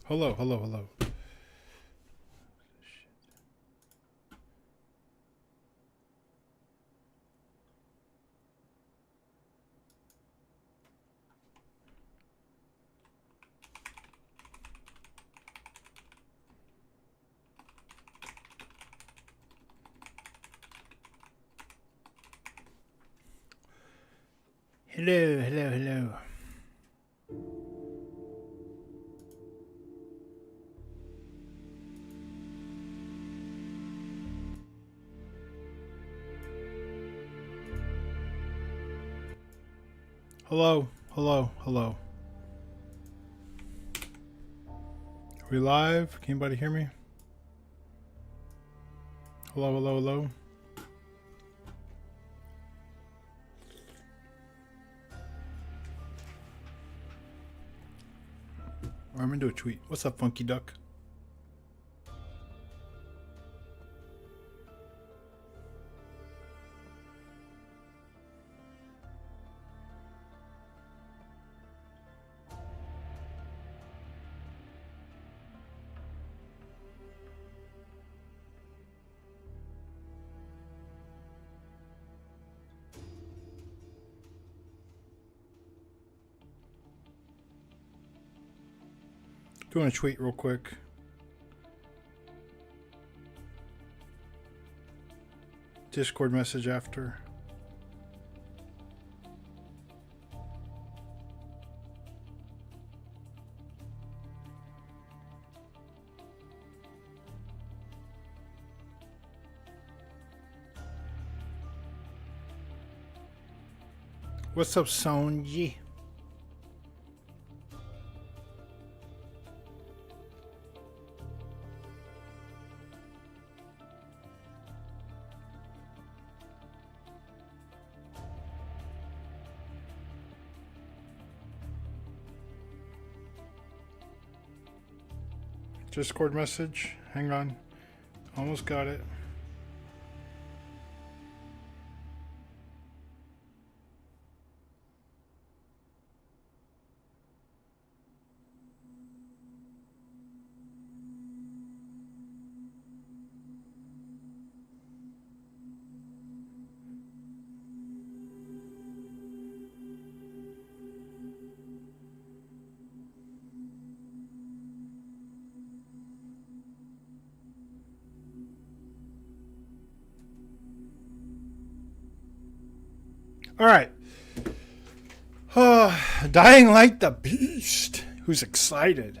Hello, hello, hello. Hello, hello, hello. Hello, hello, hello. Are we live? Can anybody hear me? Hello, hello, hello. I'm gonna do a tweet. What's up, Funky Duck? Doing a tweet real quick. Discord message after. What's up, Sonji? Discord message. Hang on. Almost got it. All right. Dying like the beast. Who's excited?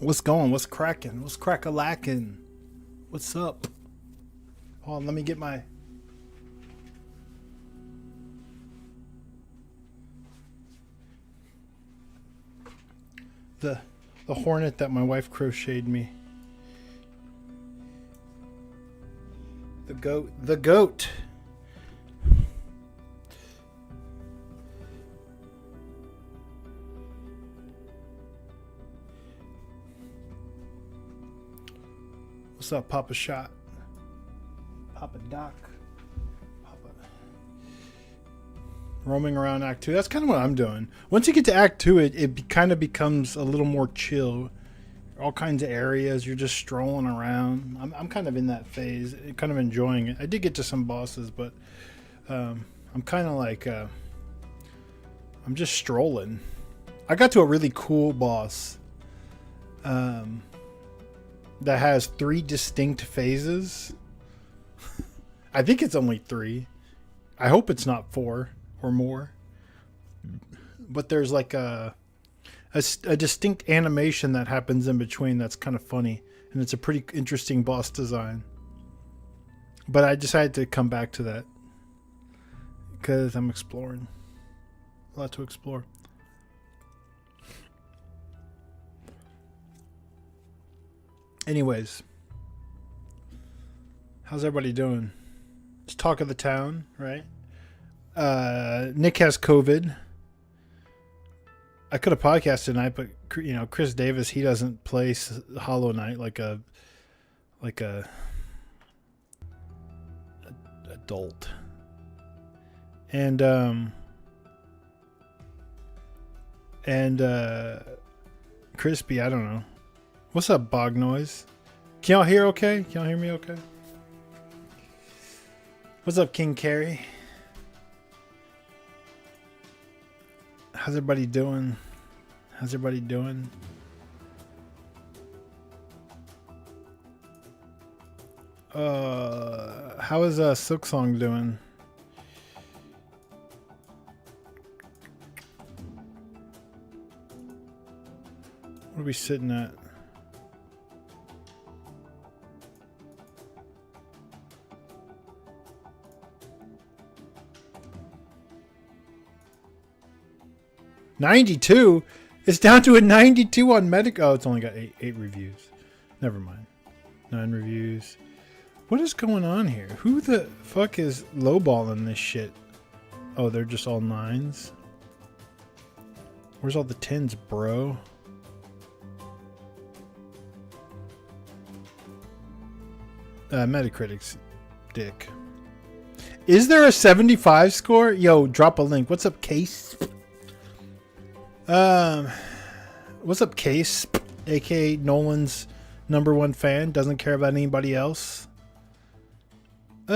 What's going? What's cracking? What's crack-a-lacking? What's up? Hold on, let me get my... The hornet that my wife crocheted me. The goat. The goat. What's up, Papa Shot? Papa Doc. Papa. Roaming around Act 2. That's kind of what I'm doing. Once you get to Act 2, it kind of becomes a little more chill. All kinds of areas. You're just strolling around. I'm kind of in that phase. Kind of enjoying it. I did get to some bosses, but I'm kind of like... I'm just strolling. I got to a really cool boss. That has 3 distinct phases. I think it's only 3. I hope it's not 4 or more. But there's like a distinct animation that happens in between that's kind of funny. And it's a pretty interesting boss design. But I decided to come back to that. Because I'm exploring. A lot to explore. Anyways, how's everybody doing? It's talk of the town, right? Nick has COVID. I could have podcasted tonight, but Chris Davis, he doesn't play Hollow Knight like a adult, and And Crispy, I don't know. What's up, Bog Noise? Can y'all hear okay? Can y'all hear me okay? What's up, King Carey? How's everybody doing? How's everybody doing? How is Silk Song doing? What are we sitting at? $92? It's down to a 92 on Medic. Oh, it's only got eight reviews. Never mind. 9 reviews. What is going on here? Who the fuck is lowballing this shit? Oh, they're just all 9s. Where's all the 10s, bro? Metacritic's dick. Is there a 75 score? Yo, drop a link. What's up, Case? What's up, Case? AKA Nolan's #1 fan. Doesn't care about anybody else. I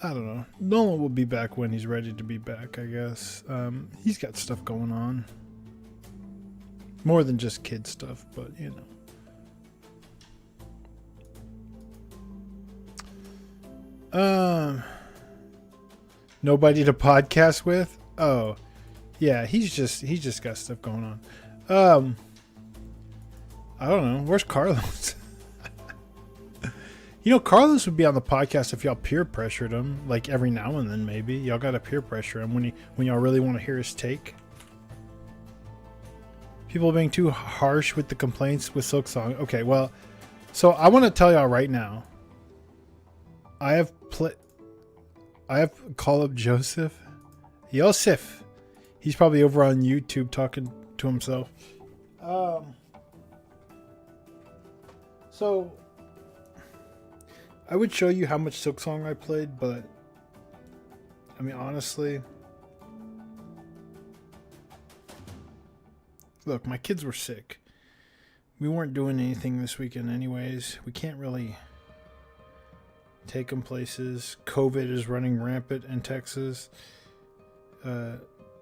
don't know. Nolan will be back when he's ready to be back, I guess. He's got stuff going on. More than just kid stuff, but you know. Nobody to podcast with? Oh. Yeah, he's just got stuff going on. I don't know. Where's Carlos? You know, Carlos would be on the podcast if y'all peer pressured him, like every now and then maybe. Y'all gotta peer pressure him when y'all really want to hear his take. People being too harsh with the complaints with Silk Song. Okay, well, so I want to tell y'all right now. I have Call Up Joseph. Yosef. He's probably over on YouTube talking to himself. So I would show you how much Silk Song I played, but I mean, honestly, look, my kids were sick. We weren't doing anything this weekend anyways. We can't really take them places. COVID is running rampant in Texas.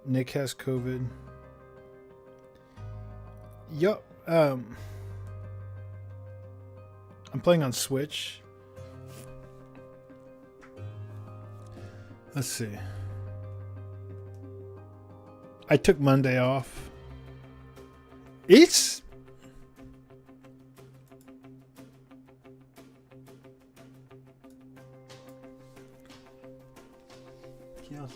Nick has COVID. Yup. I'm playing on Switch. Let's see. I took Monday off. It's... Yeah.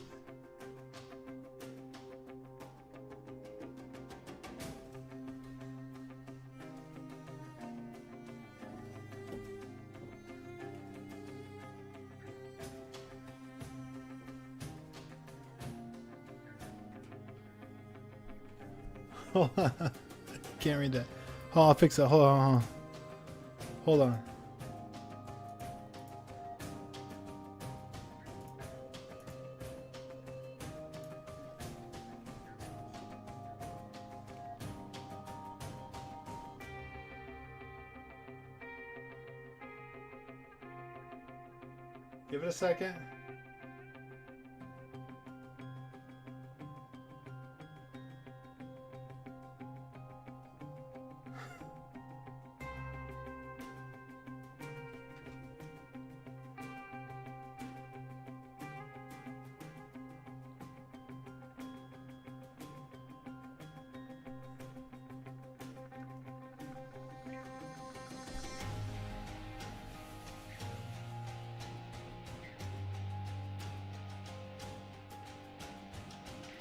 Hold on. Can't read that. Oh, I'll fix it. Hold on. Hold on. Give it a second.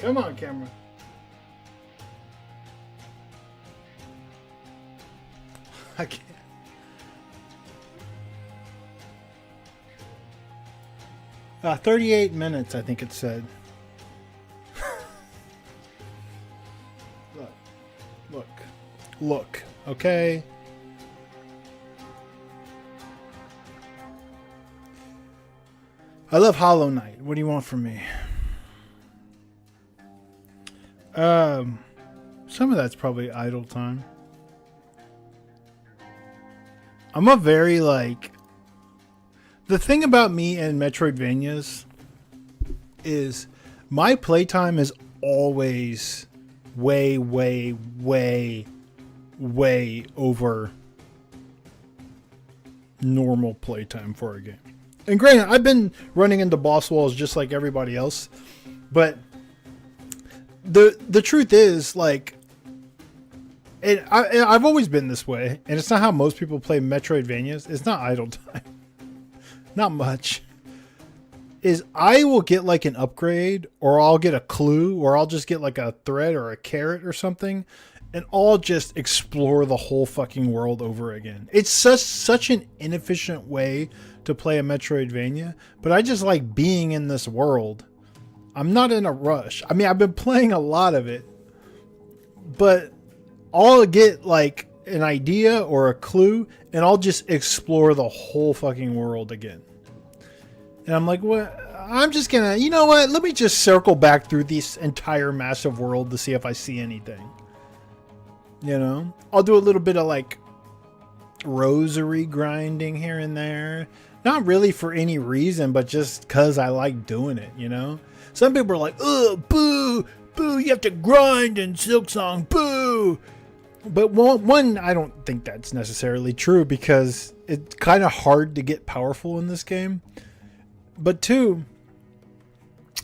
Come on, camera. I can't. Uh, 38 minutes, I think it said. Look. Okay. I love Hollow Knight. What do you want from me? Um, some of that's probably idle time. I'm a very like. The thing about me and Metroidvanias is my playtime is always way, way, way, way over normal playtime for a game. And granted, I've been running into boss walls just like everybody else, but the truth is, like, I've always been this way, and it's not how most people play Metroidvanias. It's not idle time, not much. Is I will get like an upgrade, or I'll get a clue, or I'll just get like a thread or a carrot or something, and I'll just explore the whole fucking world over again. It's such an inefficient way to play a Metroidvania, but I just like being in this world. I'm not in a rush. I mean, I've been playing a lot of it, but I'll get like an idea or a clue, and I'll just explore the whole fucking world again. And I'm like, what? I'm just gonna, you know what? Let me just circle back through this entire massive world to see if I see anything. You know, I'll do a little bit of like rosary grinding here and there. Not really for any reason, but just because I like doing it, you know? Some people are like, ugh, boo, boo, you have to grind in Silksong, boo. But one, I don't think that's necessarily true because it's kind of hard to get powerful in this game. But two,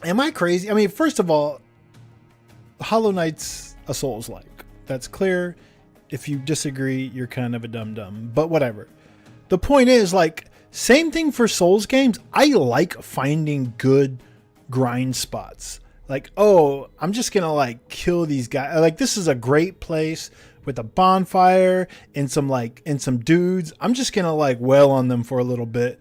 am I crazy? I mean, first of all, Hollow Knight's a Souls-like. That's clear. If you disagree, you're kind of a dum-dum. But whatever. The point is, like, same thing for Souls games. I like finding good grind spots. Like, oh, I'm just going to, like, kill these guys. Like, this is a great place with a bonfire and some dudes. I'm just going to, like, wail on them for a little bit.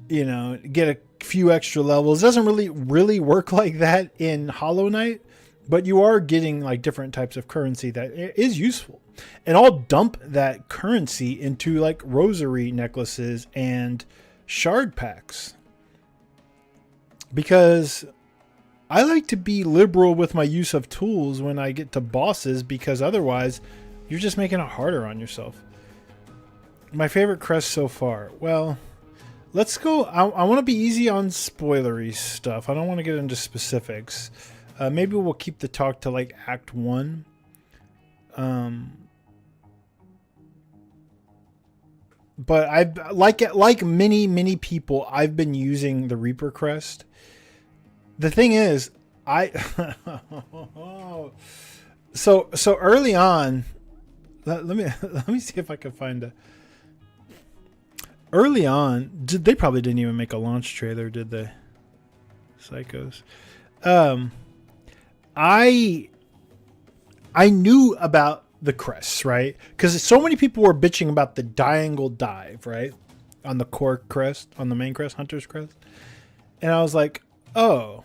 You know, get a few extra levels. It doesn't really work like that in Hollow Knight, but you are getting like different types of currency that is useful. And I'll dump that currency into like rosary necklaces and shard packs. Because I like to be liberal with my use of tools when I get to bosses, because otherwise you're just making it harder on yourself. My favorite crest so far. Well, let's go. I want to be easy on spoilery stuff. I don't want to get into specifics. Maybe we'll keep the talk to like Act 1. But I've like many people, I've been using the Reaper crest. The thing is, so early on, let me see if I can find a. Early on, they probably didn't even make a launch trailer, did they? Psychos. I knew about the crests, right? Because so many people were bitching about the diagonal dive, right? On the core crest, on the main crest, Hunter's crest. And I was like, oh,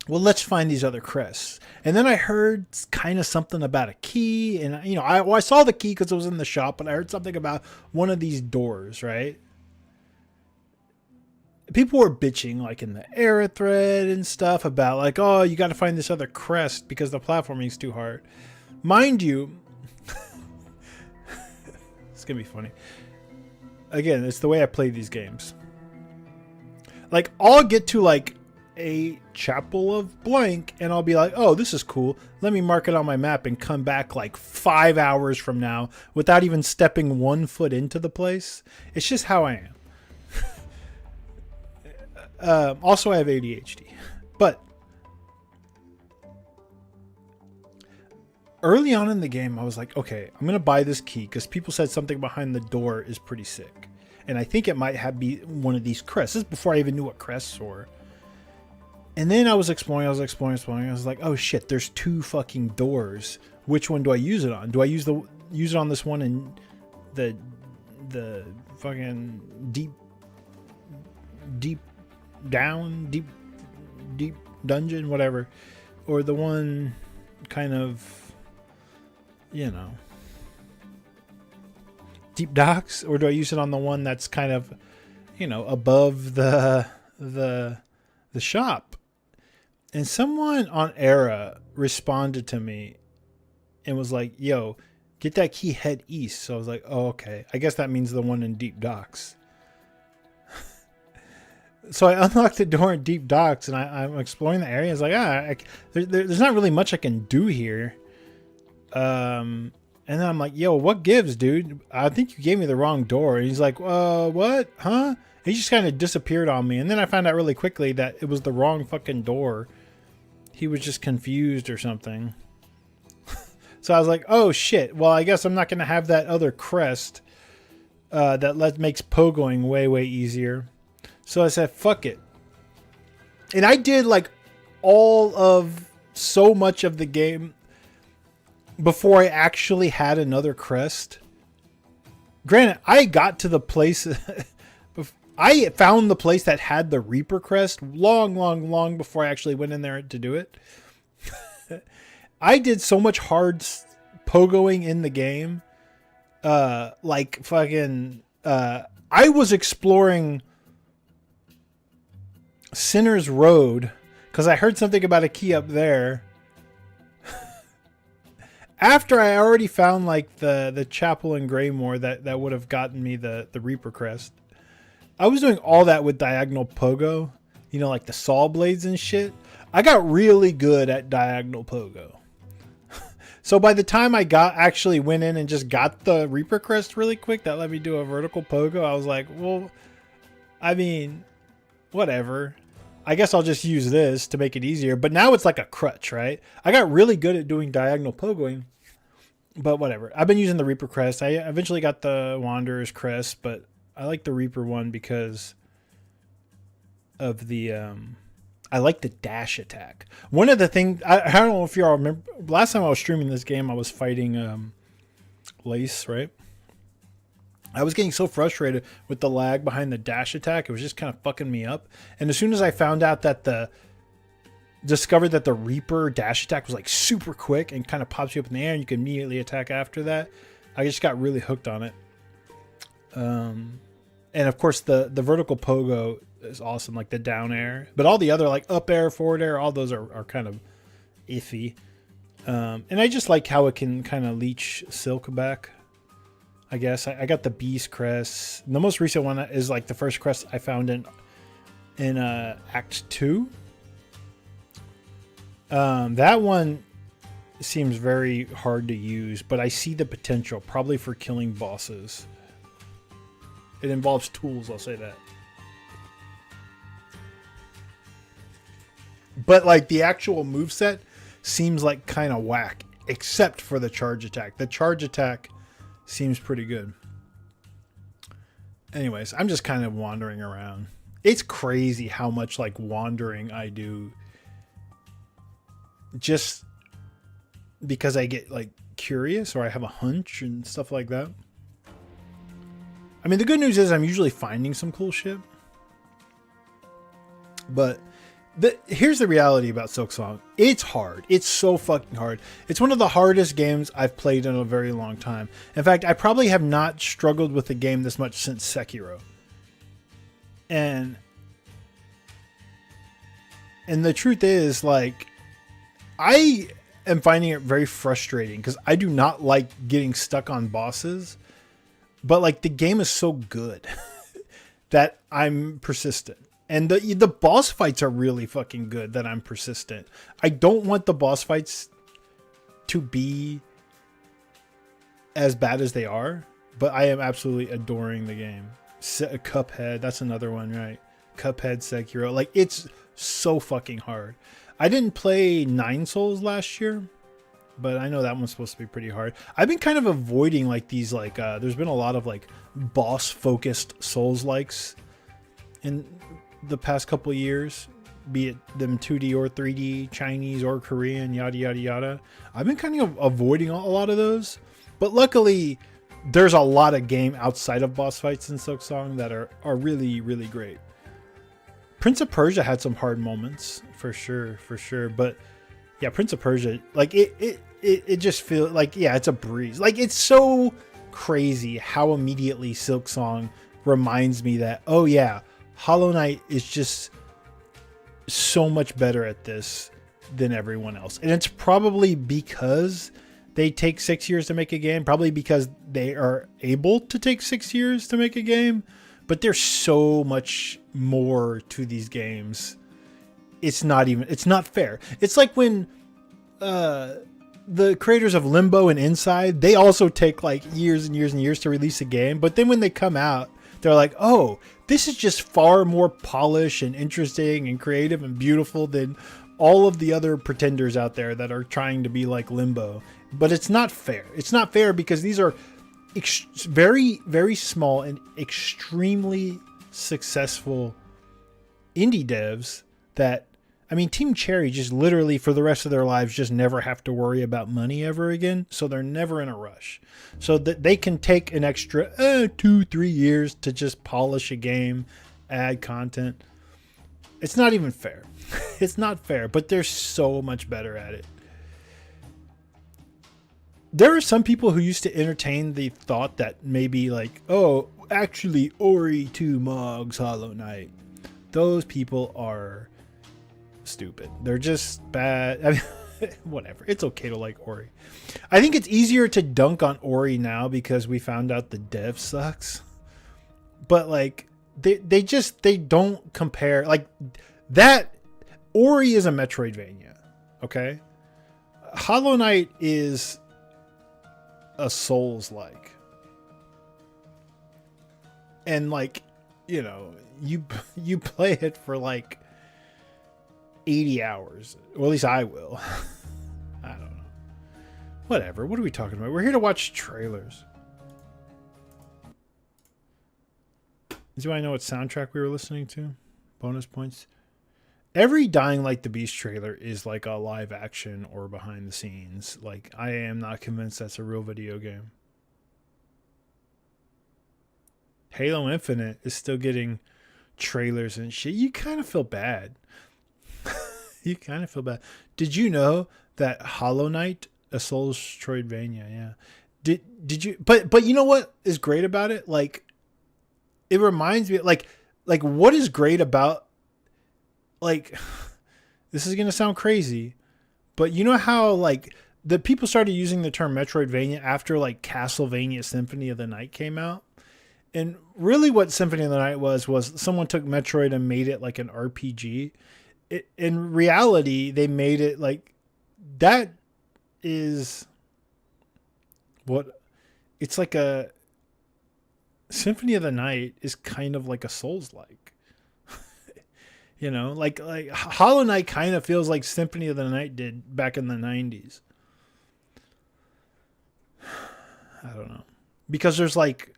well, let's find these other crests. And then I heard kind of something about a key. And, you know, I saw the key because it was in the shop, but I heard something about one of these doors, right? People were bitching, like in the era thread and stuff, about like, oh, you got to find this other crest because the platforming is too hard. Mind you, it's going to be funny. Again, it's the way I play these games. Like, I'll get to like a chapel of blank and I'll be like, oh, this is cool. Let me mark it on my map and come back like 5 hours from now without even stepping 1 foot into the place. It's just how I am. Also, I have ADHD. But early on in the game, I was like, okay, I'm going to buy this key because people said something behind the door is pretty sick. And I think it might be one of these crests. This is before I even knew what crests were. And then I was exploring. I was like, oh shit, there's 2 fucking doors. Which one do I use it on? Do I use it on this one in the fucking deep dungeon, whatever, or the one kind of, you know, deep docks, or do I use it on the one that's kind of, you know, above the shop? And someone on Era responded to me and was like, yo, get that key, head east. So I was like, oh, okay. I guess that means the one in Deep Docks. So I unlocked the door in Deep Docks and I'm exploring the area. It's like, there's not really much I can do here. And then I'm like, yo, what gives, dude? I think you gave me the wrong door. And he's like, what? Huh? He just kind of disappeared on me. And then I found out really quickly that it was the wrong fucking door. He was just confused or something. So I was like, oh shit. Well, I guess I'm not going to have that other crest that makes pogoing way, way easier. So I said, fuck it. And I did like all of so much of the game before I actually had another crest. Granted, I got to the place. I found the place that had the Reaper crest long before I actually went in there to do it. I did so much hard pogoing in the game. Like fucking, I was exploring Sinner's Road because I heard something about a key up there. After I already found like the chapel in Greymoor that would have gotten me the Reaper crest. I was doing all that with diagonal pogo, you know, like the saw blades and shit. I got really good at diagonal pogo. So by the time I actually went in and just got the Reaper crest really quick, that let me do a vertical pogo. I was like, well, I mean, whatever. I guess I'll just use this to make it easier. But now it's like a crutch, right? I got really good at doing diagonal pogoing. But whatever. I've been using the Reaper crest. I eventually got the Wanderer's crest, but I like the Reaper one because of the... I like the dash attack. One of the things... I don't know if y'all remember... Last time I was streaming this game, I was fighting Lace, right? I was getting so frustrated with the lag behind the dash attack. It was just kind of fucking me up. And as soon as I found out that discovered that the Reaper dash attack was like super quick and kind of pops you up in the air and you can immediately attack after that, I just got really hooked on it. And of course the vertical pogo is awesome, like the down air. But all the other like up air, forward air, all those are kind of iffy. And I just like how it can kind of leech Silk back. I guess I got the Beast crest. The most recent one is like the first crest I found in Act 2. That one seems very hard to use, but I see the potential probably for killing bosses. It involves tools, I'll say that. But like the actual moveset seems like kind of whack, except for the charge attack. The charge attack seems pretty good. Anyways, I'm just kind of wandering around. It's crazy how much like wandering I do. Just because I get like curious or I have a hunch and stuff like that. I mean, the good news is I'm usually finding some cool shit. But here's the reality about Silksong. It's hard. It's so fucking hard. It's one of the hardest games I've played in a very long time. In fact, I probably have not struggled with the game this much since Sekiro. And the truth is, like, I am finding it very frustrating because I do not like getting stuck on bosses. But, like, the game is so good that I'm persistent. And the boss fights are really fucking good that I'm persistent. I don't want the boss fights to be as bad as they are, but I am absolutely adoring the game. Cuphead, that's another one, right? Cuphead, Sekiro. Like, it's so fucking hard. I didn't play Nine Souls last year, but I know that one's supposed to be pretty hard. I've been kind of avoiding like these, like, there's been a lot of like boss focused Souls likes in the past couple of years, be it them 2D or 3D, Chinese or Korean, yada yada yada. I've been kind of avoiding a lot of those, but luckily there's a lot of game outside of boss fights in Silksong that are really, really great. Prince of Persia had some hard moments for sure, but yeah, Prince of Persia, like it just feels like, yeah, it's a breeze. Like, it's so crazy how immediately Silksong reminds me that, oh yeah, Hollow Knight is just so much better at this than everyone else. And it's probably because they take 6 years to make a game, probably because they are able to take 6 years to make a game, but there's so much more to these games. It's not fair. It's like when the creators of Limbo and Inside, they also take like years and years and years to release a game, but then when they come out, they're like, oh, this is just far more polished and interesting and creative and beautiful than all of the other pretenders out there that are trying to be like Limbo. But it's not fair. It's not fair because these are very, very small and extremely successful indie devs that, I mean, Team Cherry just literally for the rest of their lives just never have to worry about money ever again. So they're never in a rush. So that they can take an extra 2-3 years to just polish a game, add content. It's not even fair. It's not fair, but they're so much better at it. There are some people who used to entertain the thought that maybe like, oh, actually Ori 2 Mogs Hollow Knight. Those people are stupid. They're just bad. I mean, whatever. It's okay to like Ori. I think it's easier to dunk on Ori now because we found out the dev sucks. But like they don't compare. Like that Ori is a Metroidvania. Okay? Hollow Knight is a Souls-like. And like, you know, you play it for like 80 hours. Or at least I will. I don't know. Whatever. What are we talking about? We're here to watch trailers. Do I know what soundtrack we were listening to? Bonus points. Every Dying Like the Beast trailer is like a live action or behind the scenes. Like, I am not convinced that's a real video game. Halo Infinite is still getting trailers and shit. You kind of feel bad. You kind of feel bad. Did you know that Hollow Knight, a Souls Metroidvania, yeah. Did you but you know what is great about it? Like, it reminds me like what is great about, like, this is gonna sound crazy, but you know how like the people started using the term Metroidvania after like Castlevania Symphony of the Night came out? And really what Symphony of the Night was someone took Metroid and made it like an RPG. In reality, they made it like, that is what it's like. A Symphony of the Night is kind of like a Souls-like. You know, like Hollow Knight kind of feels like Symphony of the Night did back in the 90s. I don't know. Because there's like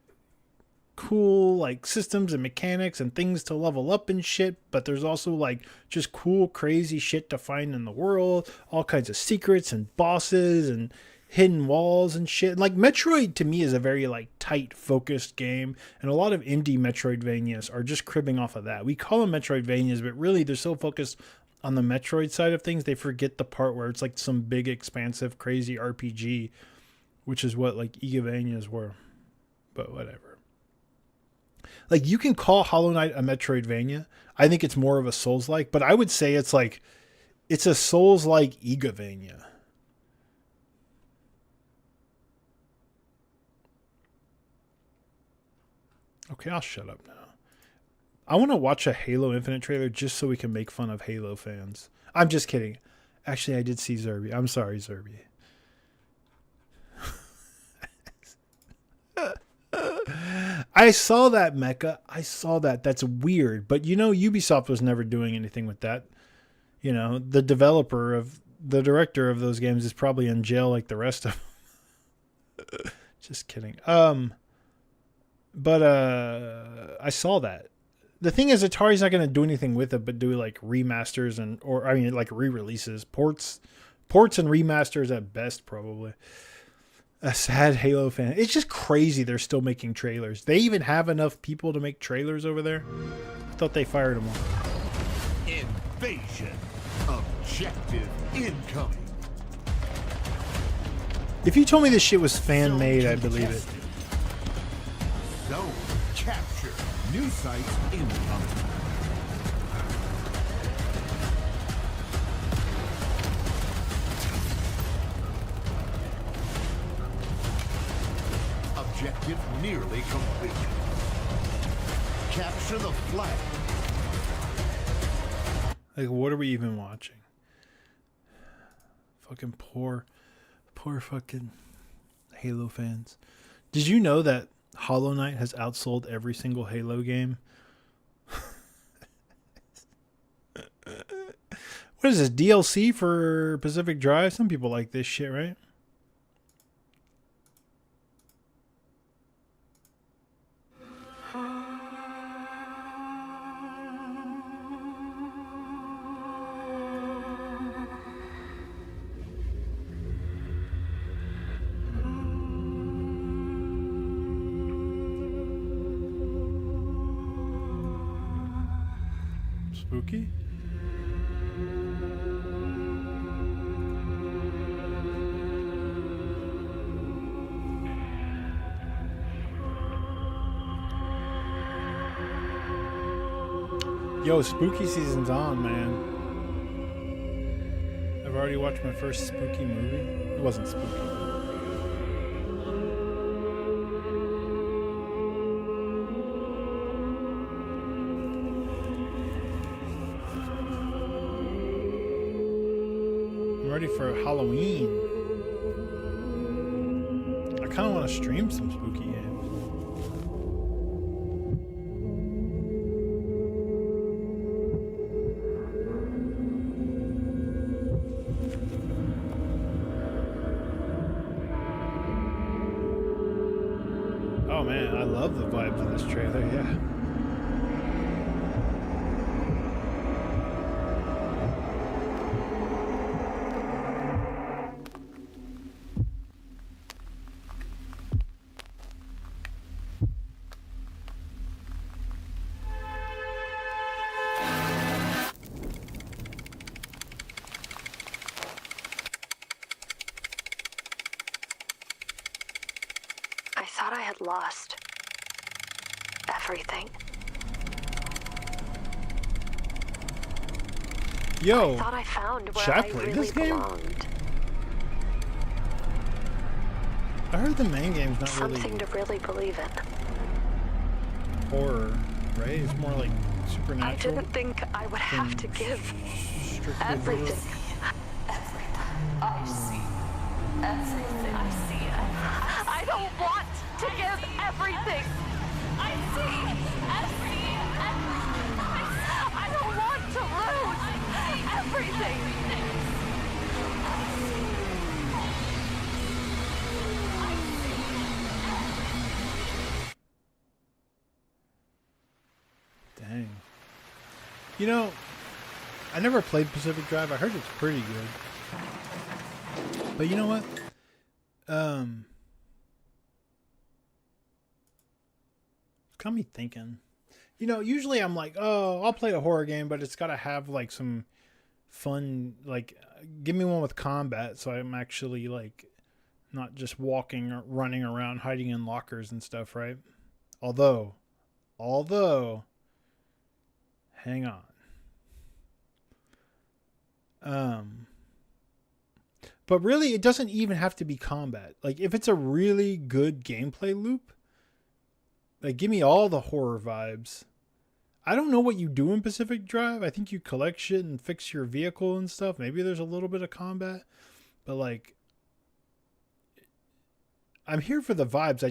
cool like systems and mechanics and things to level up and shit, but there's also like just cool crazy shit to find in the world, all kinds of secrets and bosses and hidden walls and shit. Like Metroid to me is a very like tight focused game, and a lot of indie Metroidvanias are just cribbing off of that. We call them Metroidvanias, but really they're so focused on the Metroid side of things they forget the part where it's like some big expansive crazy RPG, which is what like Igavanias were. But whatever. Like, you can call Hollow Knight a Metroidvania. I think it's more of a Souls-like, but I would say it's like, it's a Souls-like Igavania. Okay, I'll shut up now. I want to watch a Halo Infinite trailer just so we can make fun of Halo fans. I'm just kidding. Actually, I did see Zerby. I'm sorry, Zerby. I saw that, Mecha. I saw that. That's weird. But, you know, Ubisoft was never doing anything with that. You know, the director of those games is probably in jail like the rest of them. Just kidding. But I saw that. The thing is, Atari's not going to do anything with it but do like remasters like re-releases. Ports and remasters at best, probably. A sad Halo fan. It's just crazy they're still making trailers. They even have enough people to make trailers over there? I thought they fired them all. Invasion. Objective incoming. If you told me this shit was fan-made, I'd believe it. Zone capture. New sites incoming. objective nearly complete. Capture the flag. Like, what are we even watching? Fucking poor fucking Halo fans. Did you know that Hollow Knight has outsold every single Halo game? What is this, DLC for Pacific Drive? Some people like this shit, right? Spooky? Yo, spooky season's on, man. I've already watched my first spooky movie. It wasn't spooky. I'm ready for Halloween. I kind of want to stream some spooky games. Oh man, I love the vibes of this trailer, yeah. I thought I had lost everything. Yo, I thought I found where should I I play really this game? belonged. I heard the main game's not Something really to really believe in. horror, right? It's more like I supernatural. didn't think I would have to give Strictly everything. I see everything. I see everything. I don't want to give everything. I see everything. I don't want to lose everything. Dang. You know, I never played Pacific Drive. I heard it's pretty good. But you know what? Got me thinking. You know, usually I'm like, oh, I'll play a horror game, but it's got to have like some fun, like, give me one with combat, so I'm actually like not just walking or running around hiding in lockers and stuff, right? Although, hang on. But really, it doesn't even have to be combat. Like, if it's a really good gameplay loop, like, give me all the horror vibes. I don't know what you do in Pacific Drive. I think you collect shit and fix your vehicle and stuff. Maybe there's a little bit of combat. But, like, I'm here for the vibes.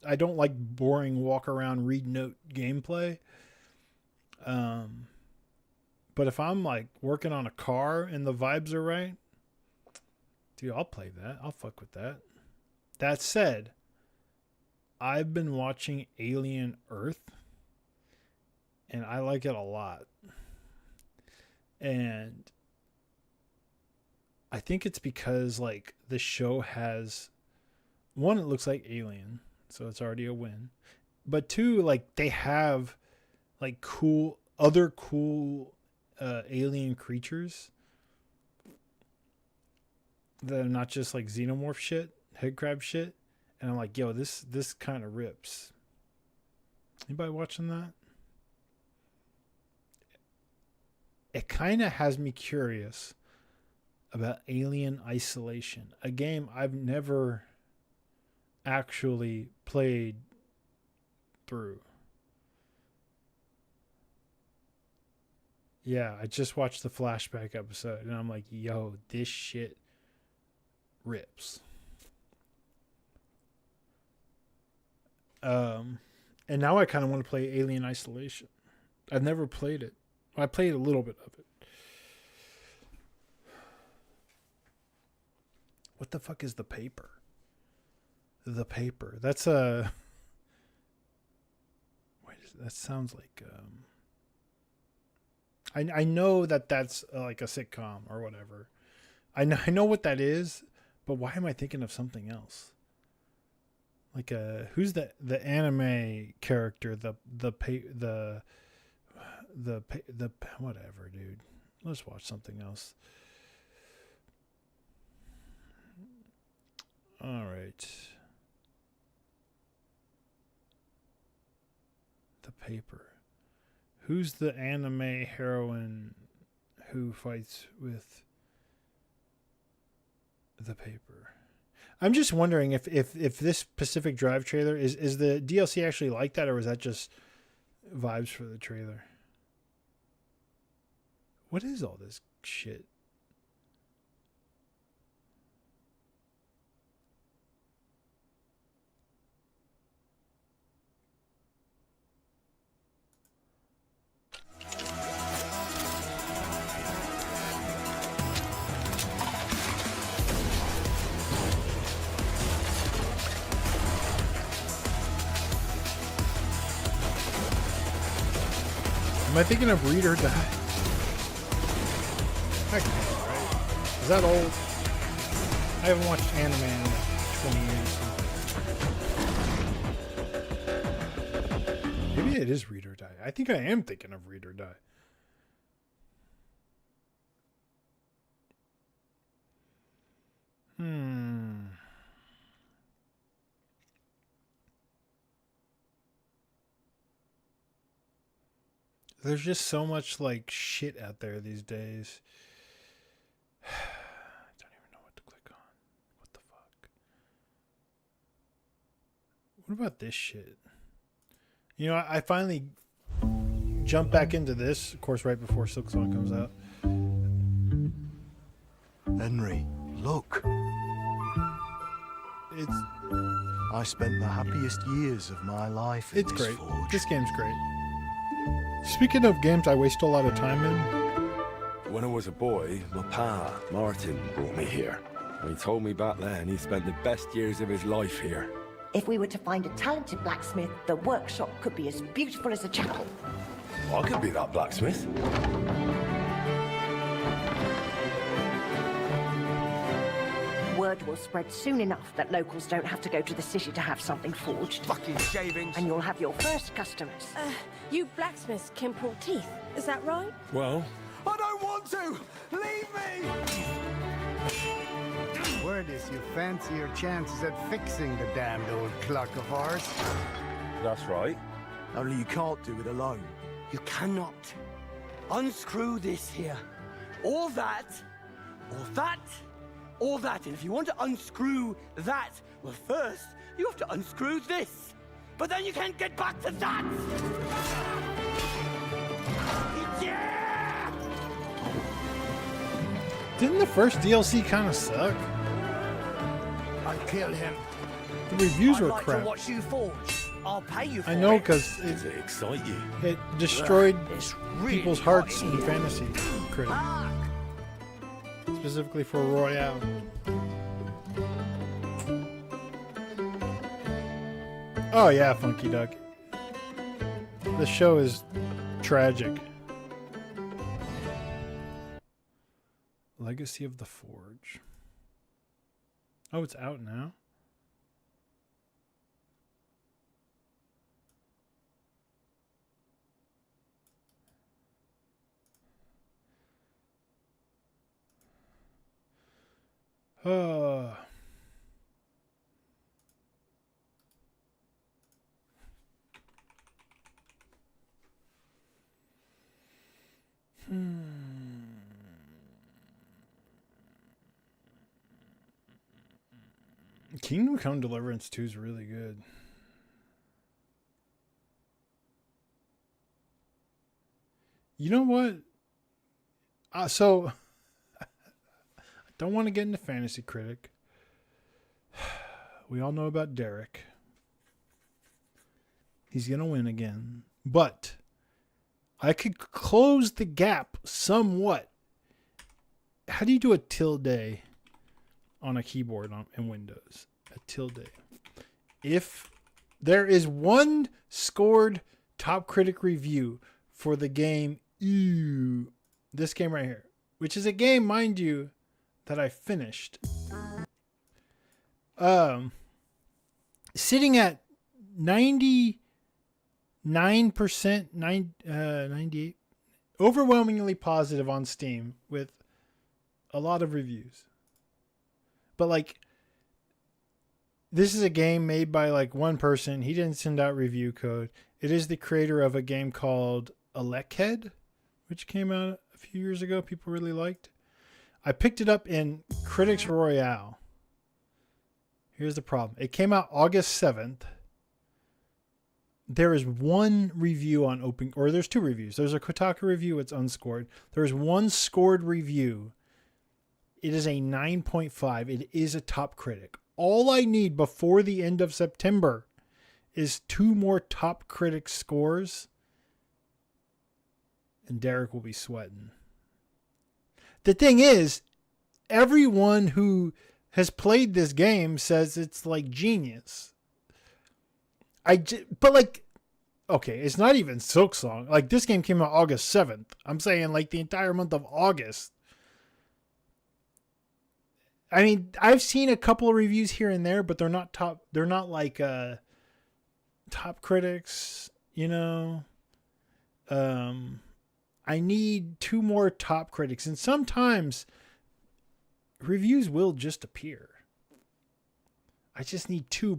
I don't like boring walk around, read note gameplay. But if I'm, like, working on a car and the vibes are right, dude, I'll play that. I'll fuck with that. That said, I've been watching Alien Earth, and I like it a lot. And I think it's because, like, the show has, one, it looks like Alien, so it's already a win. But two, like, they have, like, other cool alien creatures that are not just, like, xenomorph shit, head crab shit. And I'm like, yo, this kind of rips. Anybody watching that? It kind of has me curious about Alien Isolation, a game I've never actually played through. Yeah, I just watched the flashback episode and I'm like, yo, this shit rips. And now I kind of want to play Alien Isolation. I've never played it. I played a little bit of it. What the fuck is The Paper? The Paper. That's a... Wait, that sounds like... I know that's like a sitcom or whatever. I know what that is, but why am I thinking of something else? Like who's the anime character? The whatever, dude. Let's watch something else. All right. The Paper. Who's the anime heroine who fights with The Paper? I'm just wondering if this Pacific Drive trailer is the DLC actually like that, or was that just vibes for the trailer? What is all this shit? Am I thinking of Read or Die? That can't be right. Is that old? I haven't watched anime in like 20 years. Maybe it is Read or Die. I think I am thinking of Read or Die. There's just so much like shit out there these days. I don't even know what to click on. What the fuck? What about this shit? You know, I finally jumped back into this, of course, right before Silk Song comes out. Henry, look. I spent the happiest years of my life in It's this great. forge. This game's great. Speaking of games I waste a lot of time in, When I was a boy, my pa, Martin, brought me here. And he told me back then he spent the best years of his life here. If we were to find a talented blacksmith, the workshop could be as beautiful as a chapel. I could be that blacksmith. Word will spread soon enough that locals don't have to go to the city to have something forged. Fucking shavings. And you'll have your first customers. You blacksmiths can pull teeth, is that right? Well, I don't want to! Leave me! Word is you fancy your chances at fixing the damned old clock of ours. That's right. Only you can't do it alone. You cannot unscrew this here. All that, or that, or that. And if you want to unscrew that, well, first, you have to unscrew this. But then you can't get back to that! Yeah! didn't the first DLC kind of suck? I'll kill him. The reviews I'd were like crap. to watch you forge. I'll pay you for I know it. because Does it excite you? it destroyed It's really people's hot hearts in in here. fantasy critic, specifically for Royale. Oh yeah, Funky Duck. The show is tragic. Legacy of the Forge. Oh, it's out now? Oh. Kingdom Come Deliverance 2 is really good. You know what? So, I don't want to get into Fantasy Critic. We all know about Derek. He's going to win again. But I could close the gap somewhat. How do you do a tilde on a keyboard in Windows? A tilde. If there is one scored top critic review for the game, this game right here, which is a game, mind you, that I finished. Sitting at 99%, 98, overwhelmingly positive on Steam with a lot of reviews. But like, this is a game made by like one person. He didn't send out review code. It is the creator of a game called Electhead, which came out a few years ago. People really liked. I picked it up in Critics Royale. Here's the problem. It came out August 7th. There is one review on Open, or there's two reviews. There's a Kotaku review. It's unscored. There's one scored review. It is a 9.5. It is a top critic. All I need before the end of September is 2 more top critic scores, and Derek will be sweating. The thing is, everyone who has played this game says it's like genius. But like, okay, it's not even Silksong. Like, this game came out August 7th. I'm saying like the entire month of August. I mean, I've seen a couple of reviews here and there, but they're not top. They're not like top critics, you know. I need 2 more top critics, and sometimes reviews will just appear. I just need 2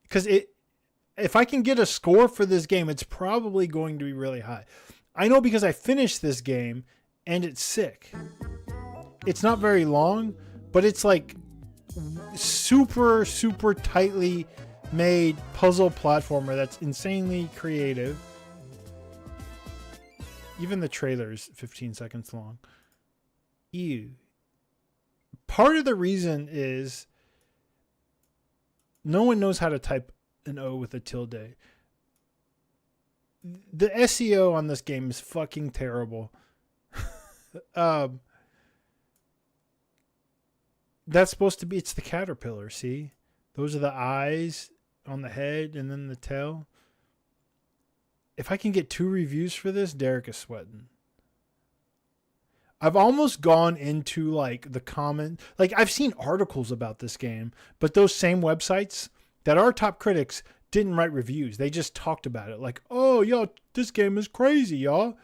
because if I can get a score for this game, it's probably going to be really high. I know because I finished this game and it's sick. It's not very long, but it's like super, super tightly made puzzle platformer that's insanely creative. Even the trailer's 15 seconds long. Ew. Part of the reason is no one knows how to type an O with a tilde. The SEO on this game is fucking terrible. That's supposed to be, it's the caterpillar, see? Those are the eyes on the head and then the tail. If I can get 2 reviews for this, Derek is sweating. I've almost gone into like the comment, like I've seen articles about this game, but those same websites that are top critics didn't write reviews. They just talked about it. Like, oh, y'all, this game is crazy, y'all.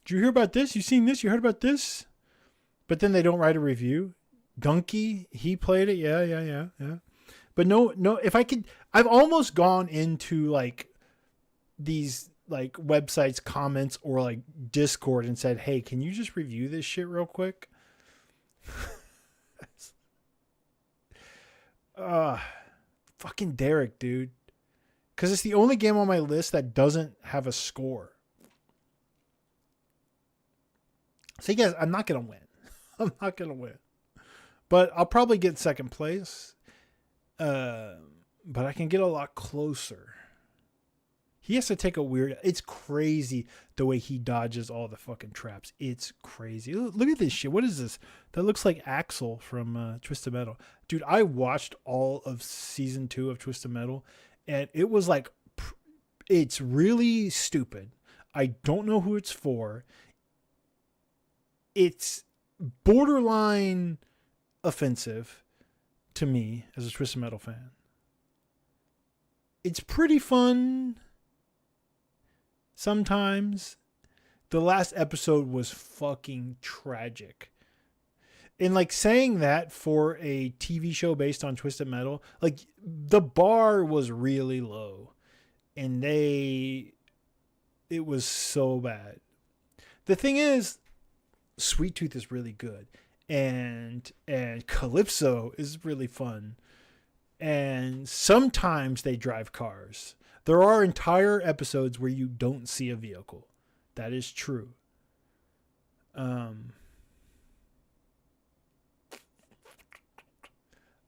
Did you hear about this? You seen this? You heard about this? But then they don't write a review. Gunky, he played it. Yeah. But no, if I could, I've almost gone into like these like websites comments or like Discord and said, hey, can you just review this shit real quick? Fucking Derek, dude. Because it's the only game on my list that doesn't have a score. So yes, I'm not going to win. I'm not going to win. But I'll probably get second place. But I can get a lot closer. He has to take a weird... It's crazy the way he dodges all the fucking traps. It's crazy. Look at this shit. What is this? That looks like Axel from Twisted Metal. Dude, I watched all of season 2 of Twisted Metal. And it was like... It's really stupid. I don't know who it's for. It's borderline offensive to me as a Twisted Metal fan. It's pretty fun. Sometimes. The last episode was fucking tragic. And like saying that for a TV show based on Twisted Metal, like the bar was really low. And it was so bad. The thing is, Sweet Tooth is really good. And Calypso is really fun. And sometimes they drive cars. There are entire episodes where you don't see a vehicle. That is true.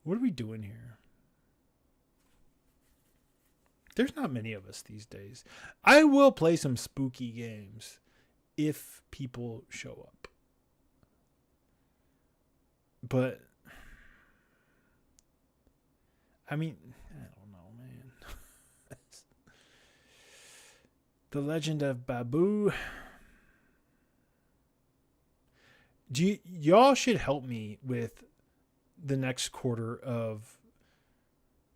What are we doing here? There's not many of us these days. I will play some spooky games if people show up. But, I mean, I don't know, man. The Legend of Babu. Y'all should help me with the next quarter of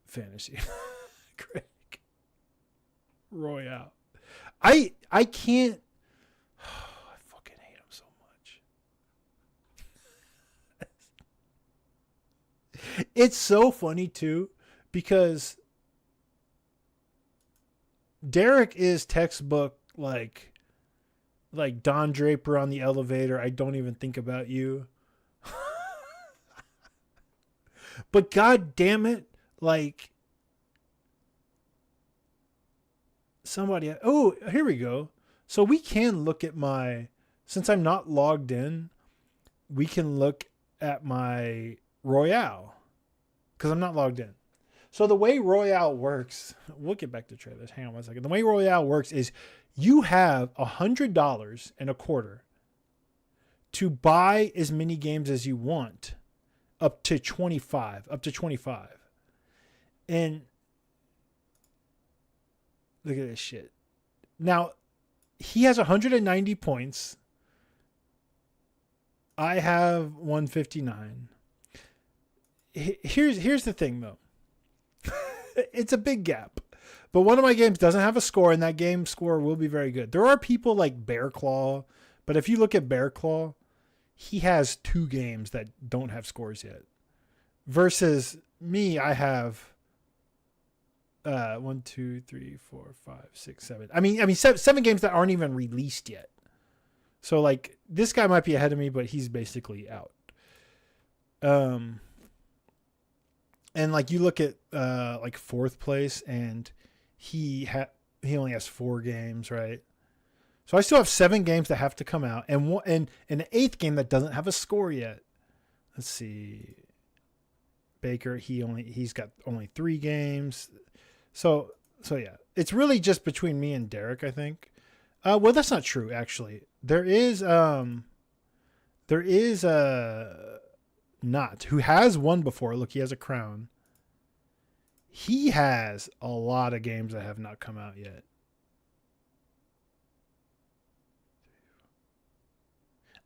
fantasy. Craig. Royale. I can't. I fucking hate him so much. It's so funny too, because Derek is textbook like Don Draper on the elevator. I don't even think about you. But god damn it, like somebody. Oh, here we go. So we can look at since I'm not logged in, we can look at my Royale because I'm not logged in. So the way Royale works, we'll get back to trailers. Hang on 1 second. The way Royale works is you have $100 and a quarter to buy as many games as you want, up to 25. And look at this shit. Now, he has 190 points. I have 159. Here's the thing, though. It's a big gap. But one of my games doesn't have a score, and that game score will be very good. There are people like Bear Claw, but if you look at Bear Claw, he has 2 games that don't have scores yet. Versus me, I have 1, 2, 3, 4, 5, 6, 7. I mean, 7 games that aren't even released yet. So like this guy might be ahead of me, but he's basically out. And like you look at like 4th place, and he only has 4 games, right? So I still have 7 games that have to come out, and an 8th game that doesn't have a score yet. Let's see. Baker, he's got only 3 games. So yeah, it's really just between me and Derek, I think. Well, that's not true, actually. There is Not, who has won before. Look, he has a crown. He has a lot of games that have not come out yet.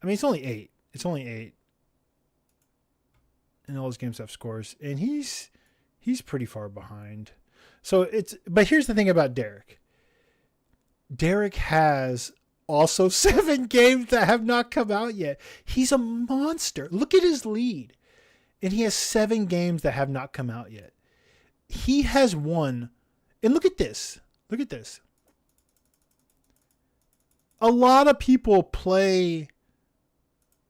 I mean, it's only 8. And all his games have scores. And he's pretty far behind. But here's the thing about Derek. Derek has also 7 games that have not come out yet. He's a monster. Look at his lead. And he has 7 games that have not come out yet. He has won. And look at this. A lot of people play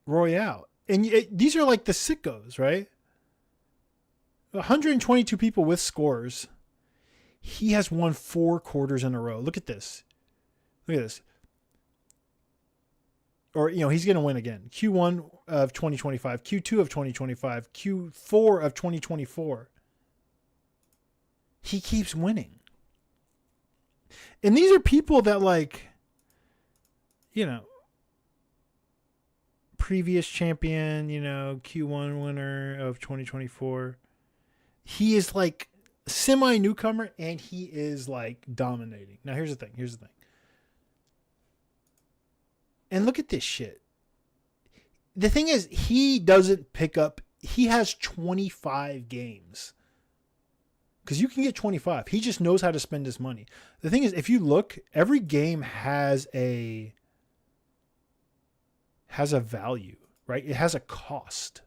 Royale. And these are like the sickos, right? 122 people with scores. He has won 4 quarters in a row. Look at this. Or, he's going to win again. Q1 of 2025, Q2 of 2025, Q4 of 2024. He keeps winning. And these are people that previous champion, Q1 winner of 2024. He is like semi-newcomer, and he is like dominating. Now, here's the thing. And look at this shit. The thing is, he doesn't pick up. He has 25 games. Because you can get 25. He just knows how to spend his money. The thing is, if you look, every game has a value, right? It has a cost.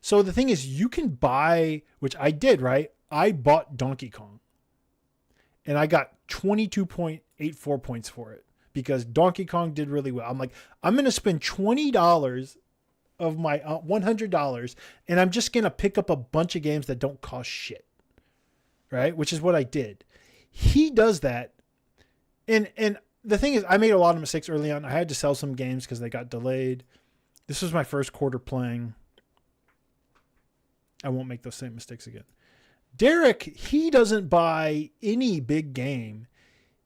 So the thing is, you can buy, which I did, right? I bought Donkey Kong. And I got 22.84 points for it. Because Donkey Kong did really well. I'm like, I'm going to spend $20 of my $100, and I'm just going to pick up a bunch of games that don't cost shit. right? Which is what I did. He does that. And the thing is, I made a lot of mistakes early on. I had to sell some games because they got delayed. This was my first quarter playing. I won't make those same mistakes again. Derek, he doesn't buy any big game.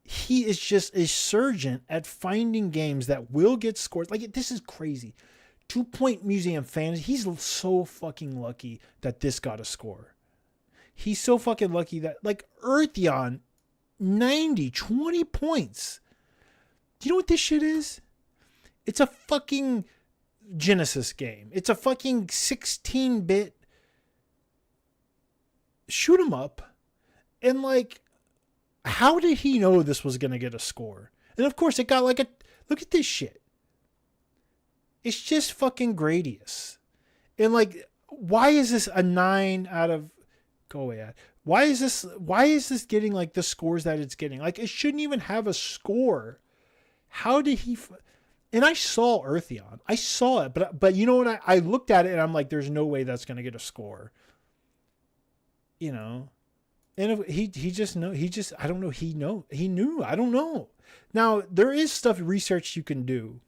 He is just a surgeon at finding games that will get scores. Like, this is crazy. 2 Point Museum Fantasy. He's so fucking lucky that this got a score. He's so fucking lucky that, like, Eartheon, 20 points. Do you know what this shit is? It's a fucking Genesis game. It's a fucking 16-bit shoot 'em up. And, like, how did he know this was going to get a score? And, of course, it got, like, a... Look at this shit. It's just fucking Gradius. And, like, why is this a 9 out of... Go away, Ad. Why is this getting, like, the scores that it's getting? Like, it shouldn't even have a score. How did he... And I saw Eartheon. I saw it. But you know what? I looked at it, and I'm like, there's no way that's going to get a score. You know? And he just know... He just... I don't know. He knew. I don't know. Now, there is stuff, research you can do.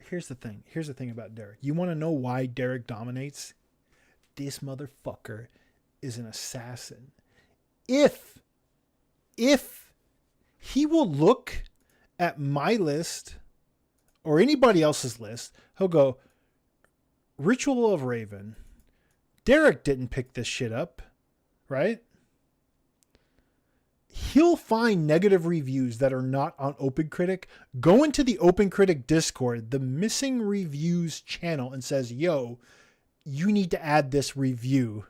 Here's the thing about Derek. You want to know why Derek dominates? This motherfucker is an assassin. If he will look at my list or anybody else's list, he'll go, Ritual of Raven. Derek didn't pick this shit up, right? He'll find negative reviews that are not on OpenCritic. Go into the OpenCritic Discord, the missing reviews channel, and says, yo, you need to add this review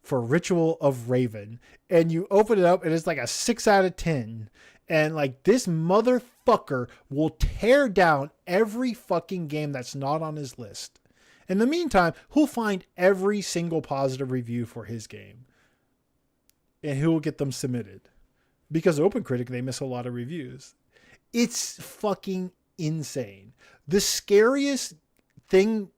for Ritual of Raven. And you open it up and it's like a 6 out of 10. And like, this motherfucker will tear down every fucking game that's not on his list. In the meantime, he'll find every single positive review for his game. And he'll get them submitted. Because OpenCritic, they miss a lot of reviews. It's fucking insane. The scariest thing,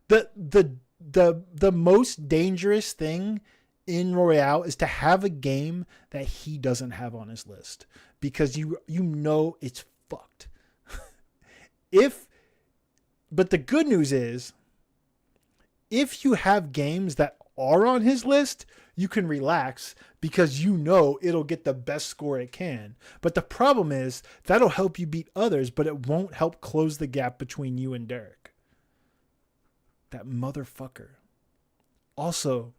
the most dangerous thing in Royale is to have a game that he doesn't have on his list. Because you know it's fucked. But the good news is, if you have games that are on his list, you can relax because you know it'll get the best score it can. But the problem is that'll help you beat others, but it won't help close the gap between you and Derek. That motherfucker. Also,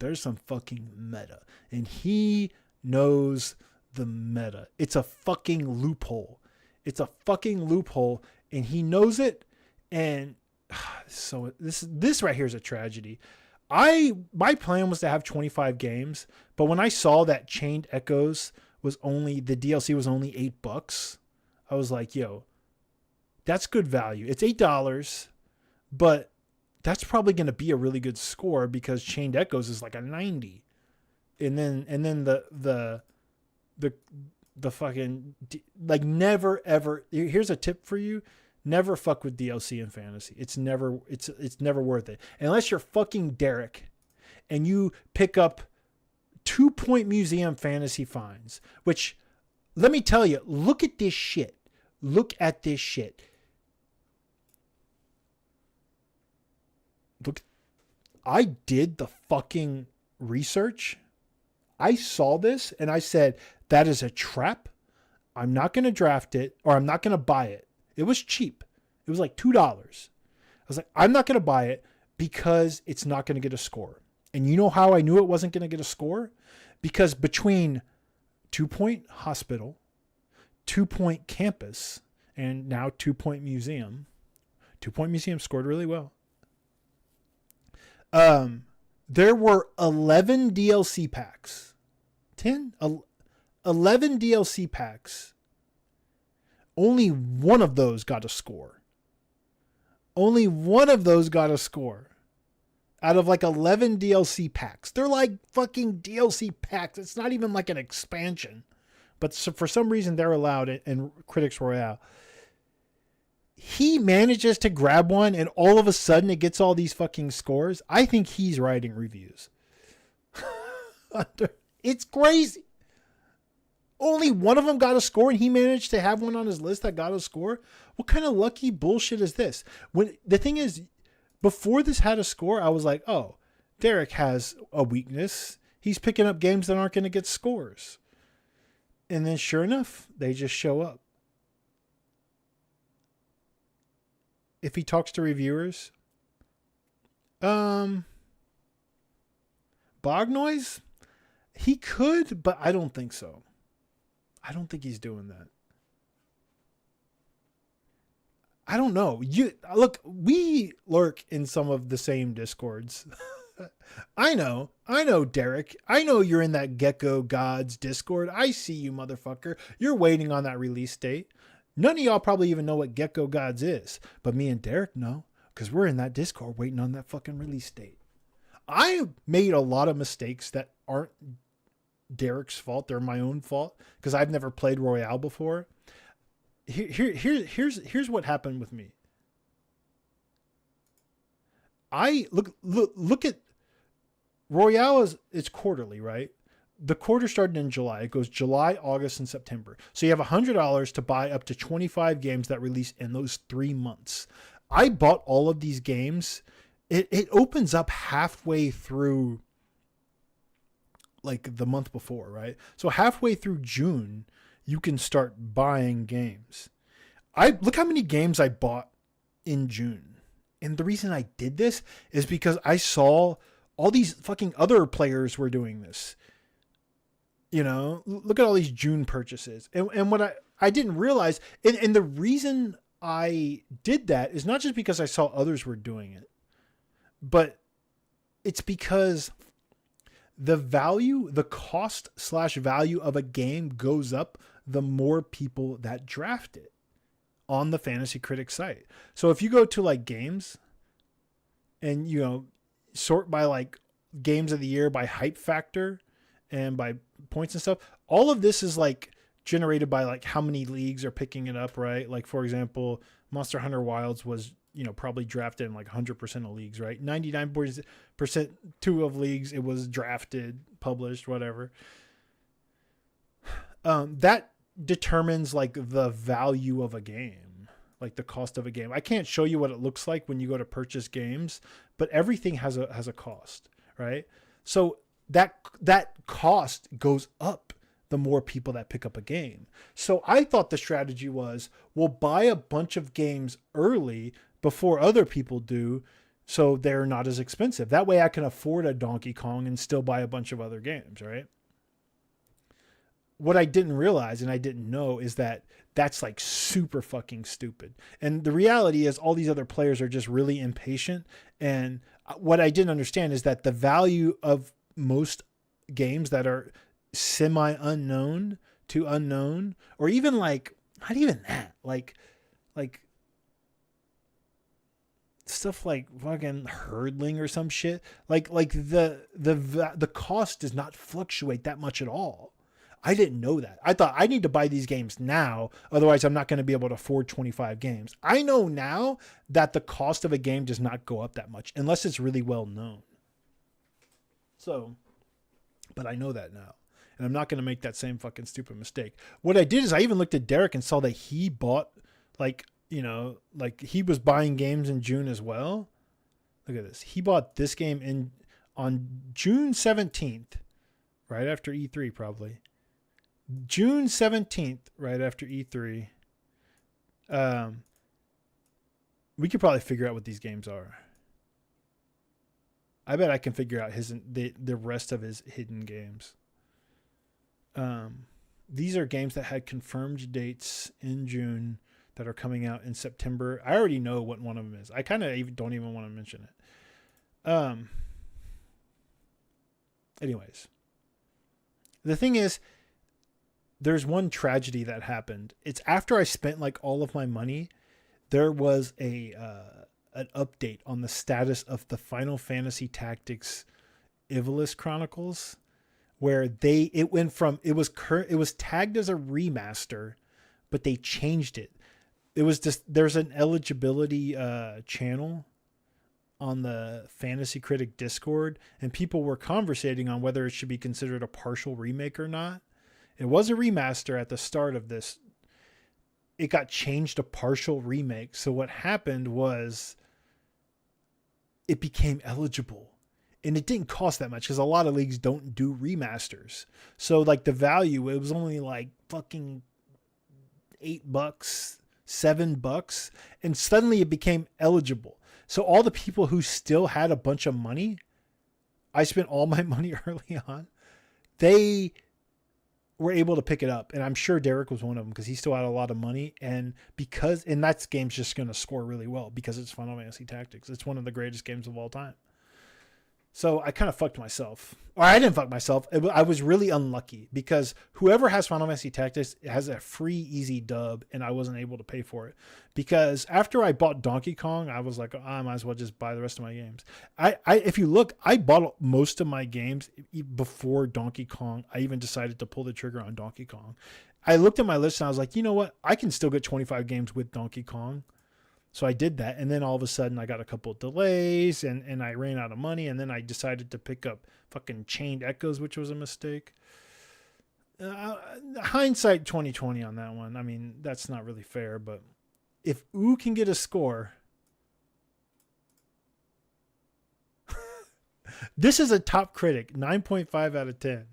there's some fucking meta, and he knows the meta. It's a fucking loophole. It's a fucking loophole, and he knows it. And so this right here is a tragedy. My plan was to have 25 games, but when I saw that Chained Echoes the DLC was only $8, I was like, yo, that's good value. It's $8, but that's probably going to be a really good score because Chained Echoes is like a 90. And then the fucking, like, never ever, here's a tip for you. Never fuck with DLC in fantasy. It's never worth it. Unless you're fucking Derek and you pick up 2 Point Museum Fantasy Finds, which, let me tell you, look at this shit. Look at this shit. Look, I did the fucking research. I saw this and I said, that is a trap. I'm not going to draft it, or I'm not going to buy it. It was cheap. It was like $2. I was like, I'm not going to buy it because it's not going to get a score. And you know how I knew it wasn't going to get a score? Because between 2 Point Hospital, 2 Point Campus, and now 2 Point Museum, 2 Point Museum scored really well. There were 11 DLC packs. 11 DLC packs. Only one of those got a score. Only one of those got a score. Out of like 11 DLC packs. They're like fucking DLC packs. It's not even like an expansion. But for some reason they're allowed in Critics Royale. he manages to grab one and all of a sudden it gets all these fucking scores. I think he's writing reviews. It's crazy. Only one of them got a score and he managed to have one on his list that got a score. What kind of lucky bullshit is this? When the thing is, before this had a score, I was like, oh, Derek has a weakness. He's picking up games that aren't going to get scores. And then sure enough, they just show up. If he talks to reviewers, Bog Noise, he could, but I don't think so. I don't think he's doing that. I don't know. Look, we lurk in some of the same Discords. I know, Derek. I know you're in that Gecko Gods Discord. I see you, motherfucker. You're waiting on that release date. None of y'all probably even know what Gecko Gods is, but me and Derek know because we're in that Discord waiting on that fucking release date. I made a lot of mistakes that aren't Derek's fault. They're my own fault because I've never played Royale before. Here's what happened with me. I look at Royale it's quarterly, right? The quarter started in July. It goes July, August, and September. So you have $100 to buy up to 25 games that release in those 3 months. I bought all of these games. It opens up halfway through like the month before, right? So halfway through June, you can start buying games. Look how many games I bought in June. And the reason I did this is because I saw all these fucking other players were doing this. You know, look at all these June purchases. And what I didn't realize, and the reason I did that is not just because I saw others were doing it, but it's because the cost/value of a game goes up the more people that draft it on the Fantasy Critics site. So if you go to like games and, you know, sort by like games of the year by hype factor and by points and stuff, all of this is like generated by like how many leagues are picking it up, right? Like, for example, Monster Hunter Wilds was, you know, probably drafted in like 100% of leagues, right? 99% of leagues, it was drafted, published, whatever. That determines like the value of a game, like the cost of a game. I can't show you what it looks like when you go to purchase games, but everything has a cost, right? So that cost goes up the more people that pick up a game. So I thought the strategy was, we'll buy a bunch of games early before other people do, so they're not as expensive. That way I can afford a Donkey Kong and still buy a bunch of other games, right? What I didn't realize and I didn't know is that that's like super fucking stupid. And the reality is all these other players are just really impatient. And what I didn't understand is that the value of most games that are semi-unknown to unknown, or even like, not even that, like stuff like fucking hurdling or some shit, like the cost does not fluctuate that much at all. I didn't know that. I thought I need to buy these games now, otherwise I'm not going to be able to afford 25 games. I know now that the cost of a game does not go up that much unless it's really well known. So, but I know that now, and I'm not going to make that same fucking stupid mistake. What I did is I even looked at Derek and saw that he bought, like, you know, like he was buying games in June as well. Look at this. He bought this game on June 17th, right after E3 probably. June 17th, right after E3. We could probably figure out what these games are. I bet I can figure out the rest of his hidden games. These are games that had confirmed dates in June that are coming out in September. I already know what one of them is. I kind of don't even want to mention it. Anyways, the thing is, there's one tragedy that happened. It's after I spent like all of my money, there was an update on the status of the Final Fantasy Tactics Ivalice Chronicles, where it went from, it was tagged as a remaster, but they changed it. it was just, there's an eligibility channel on the Fantasy Critic Discord, and people were conversating on whether it should be considered a partial remake or not. It was a remaster at the start of this. It got changed to partial remake. So what happened was it became eligible, and it didn't cost that much because a lot of leagues don't do remasters. So like the value, it was only like fucking $8, $7, and suddenly it became eligible. So all the people who still had a bunch of money, I spent all my money early on, they were able to pick it up. And I'm sure Derek was one of them because he still had a lot of money. And that game's just going to score really well because it's Final Fantasy Tactics. It's one of the greatest games of all time. So I kind of fucked myself. Or I didn't fuck myself. I was really unlucky because whoever has Final Fantasy Tactics has a free easy dub, and I wasn't able to pay for it. Because after I bought Donkey Kong, I was like, I might as well just buy the rest of my games. If you look, I bought most of my games before Donkey Kong. I even decided to pull the trigger on Donkey Kong. I looked at my list and I was like, you know what? I can still get 25 games with Donkey Kong. So I did that, and then all of a sudden I got a couple of delays, and I ran out of money, and then I decided to pick up fucking Chained Echoes, which was a mistake. Hindsight 2020 on that one. I mean, that's not really fair, but if Ooh can get a score, this is a top critic, 9.5 out of 10.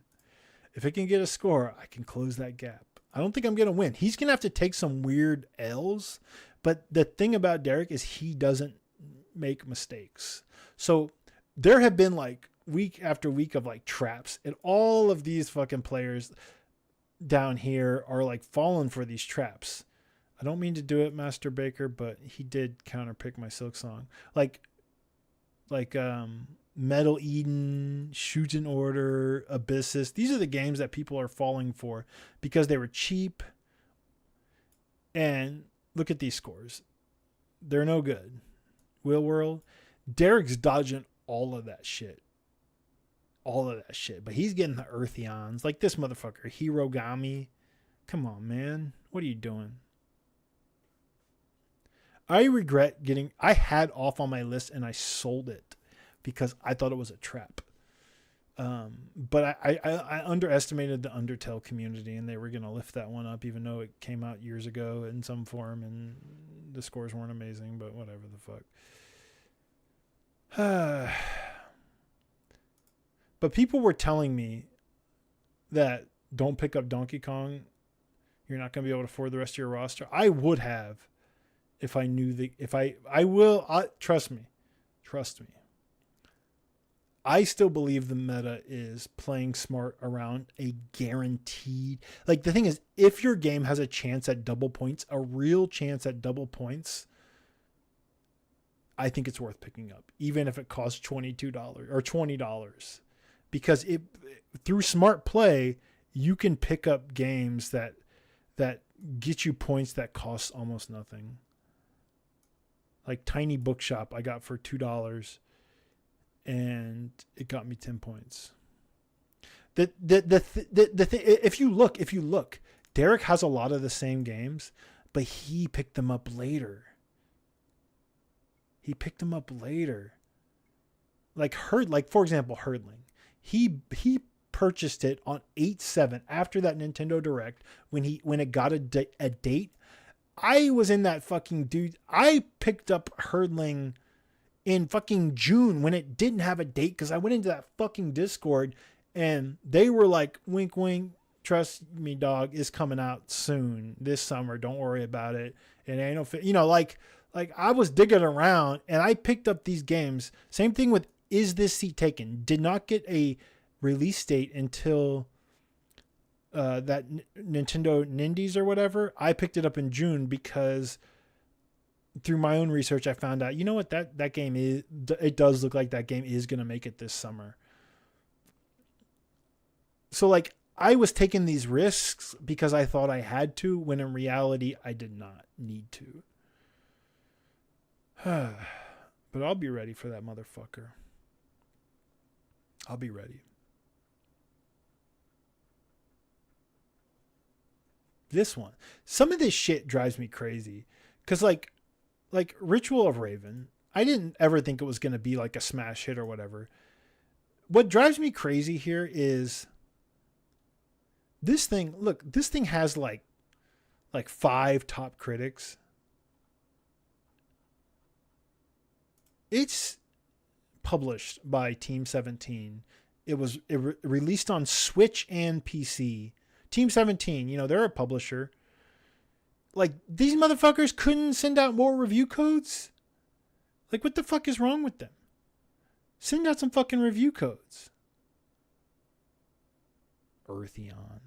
If it can get a score, I can close that gap. I don't think I'm going to win. He's going to have to take some weird L's. But the thing about Derek is he doesn't make mistakes. So there have been like week after week of like traps, and all of these fucking players down here are like falling for these traps. I don't mean to do it, Master Baker, but he did counterpick my Silk Song. Like Metal Eden, Shoot in Order, Abyssus. These are the games that people are falling for because they were cheap. And look at these scores. They're no good. Will World. Derek's dodging all of that shit. All of that shit. But he's getting the Earthions. Like this motherfucker. Hirogami. Come on, man. What are you doing? I regret I had off on my list and I sold it because I thought it was a trap. But I underestimated the Undertale community, and they were going to lift that one up, even though it came out years ago in some form and the scores weren't amazing, but whatever the fuck. But people were telling me that don't pick up Donkey Kong. You're not going to be able to afford the rest of your roster. I would have if I knew trust me. I still believe the meta is playing smart around a guaranteed. Like the thing is, if your game has a chance at double points, a real chance at double points, I think it's worth picking up, even if it costs $22 or $20, because through smart play, you can pick up games that get you points that cost almost nothing. Like Tiny Bookshop, I got for $2. And it got me 10 points. The thing, if you look, Derek has a lot of the same games, but he picked them up later. Like for example, Hurdling. He purchased it on 8/7 after that Nintendo Direct when it got a date. I was in that fucking dude. I picked up Hurdling in fucking June when it didn't have a date, because I went into that fucking Discord and they were like, wink, wink, trust me, dog, is coming out soon this summer. Don't worry about it. It ain't no fit. Like I was digging around and I picked up these games. Same thing with Is This Seat Taken? Did not get a release date until that Nintendo Nindies or whatever. I picked it up in June because through my own research, I found out, you know what, that game is, it does look like that game is going to make it this summer. So like I was taking these risks because I thought I had to, when in reality, I did not need to. But I'll be ready for that motherfucker. I'll be ready. This one. Some of this shit drives me crazy Because like Ritual of Raven, I didn't ever think it was going to be like a smash hit or whatever. What drives me crazy here is this thing. Look, this thing has like 5 top critics. It's published by Team 17. It was released on Switch and PC. Team 17, you know, they're a publisher. Like, these motherfuckers couldn't send out more review codes? Like, what the fuck is wrong with them? Send out some fucking review codes. Eartheon.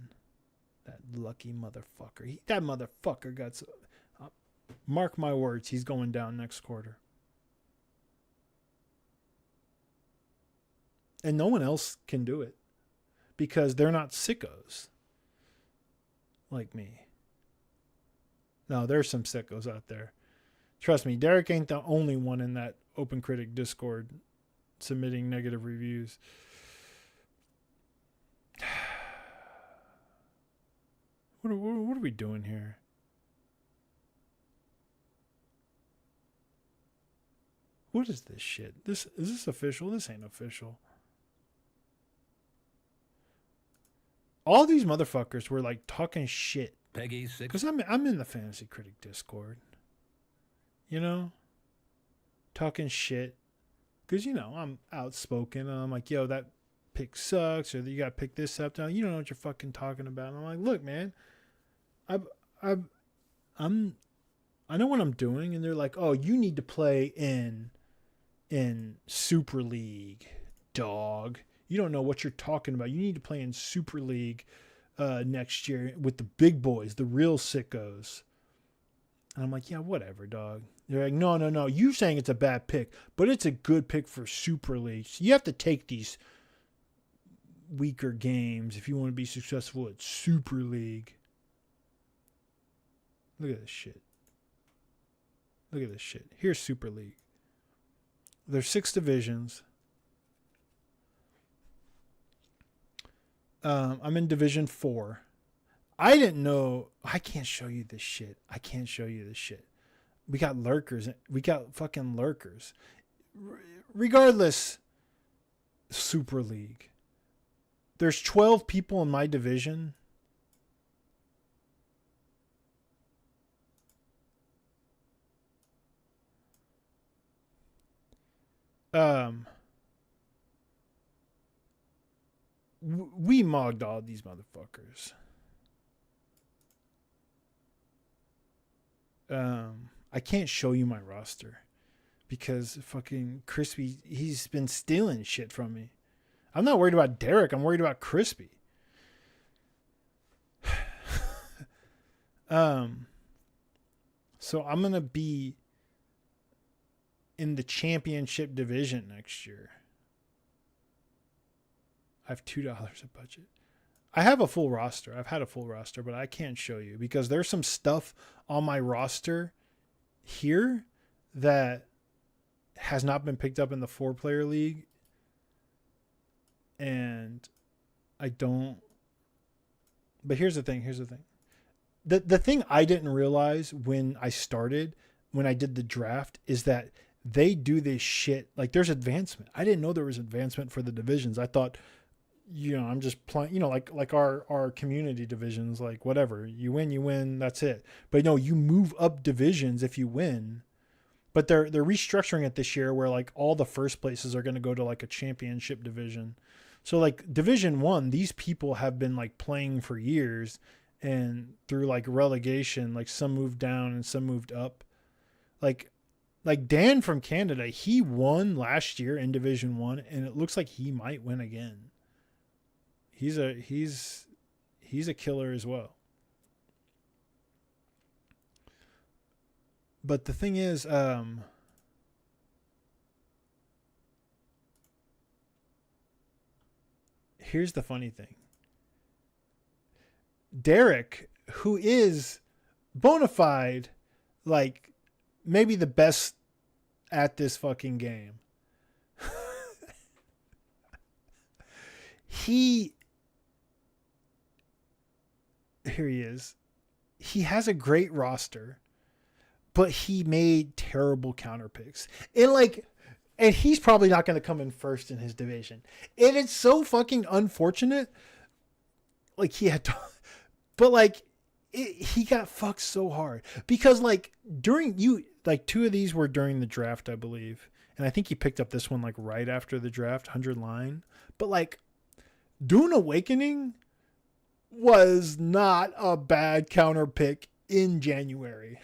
That lucky motherfucker. That motherfucker got so... mark my words, he's going down next quarter. And no one else can do it. Because they're not sickos. Like me. No, there's some sickos out there. Trust me, Derek ain't the only one in that Open Critic Discord submitting negative reviews. What are we doing here? What is this shit? Is this official? This ain't official. All these motherfuckers were like talking shit. Peggy 6. Because I'm in the Fantasy Critic Discord. You know? Talking shit. Because, you know, I'm outspoken. And I'm like, yo, that pick sucks. Or you got to pick this up. Now, you don't know what you're fucking talking about. And I'm like, look, man. I know what I'm doing. And they're like, oh, you need to play in Super League, dog. You don't know what you're talking about. You need to play in Super League next year with the big boys, the real sickos. And I'm like, yeah, whatever, dog. They're like, no. You're saying it's a bad pick, but it's a good pick for Super League. So you have to take these weaker games if you want to be successful at Super League. Look at this shit. Look at this shit. Here's Super League. There's 6 divisions. I'm in Division 4. I didn't know. I can't show you this shit. We got lurkers. We got fucking lurkers. Regardless, Super League. There's 12 people in my division. We mogged all these motherfuckers. I can't show you my roster because fucking Crispy, he's been stealing shit from me. I'm not worried about Derek. I'm worried about Crispy. So I'm going to be in the championship division next year. I have $2 a budget. I have a full roster. I've had a full roster, but I can't show you because there's some stuff on my roster here that has not been picked up in the 4-player league. And I don't. But here's the thing. The thing I didn't realize when I did the draft, is that they do this shit. Like, there's advancement. I didn't know there was advancement for the divisions. I thought, you know, I'm just playing, you know, like our community divisions, like whatever, you win, that's it. But no, you move up divisions if you win. But they're restructuring it this year where like all the first places are going to go to like a championship division. So like Division 1, these people have been like playing for years, and through like relegation, like some moved down and some moved up. Like Dan from Canada, he won last year in Division 1, and it looks like he might win again. He's a killer as well. But the thing is, here's the funny thing. Derek, who is bona fide, like maybe the best at this fucking game, here he is. He has a great roster, but he made terrible counter picks. And he's probably not going to come in first in his division. And it's so fucking unfortunate. Like he had to, but like he got fucked so hard because two of these were during the draft, I believe. And I think he picked up this one like right after the draft, 100 line. But like Dune Awakening was not a bad counter pick in January.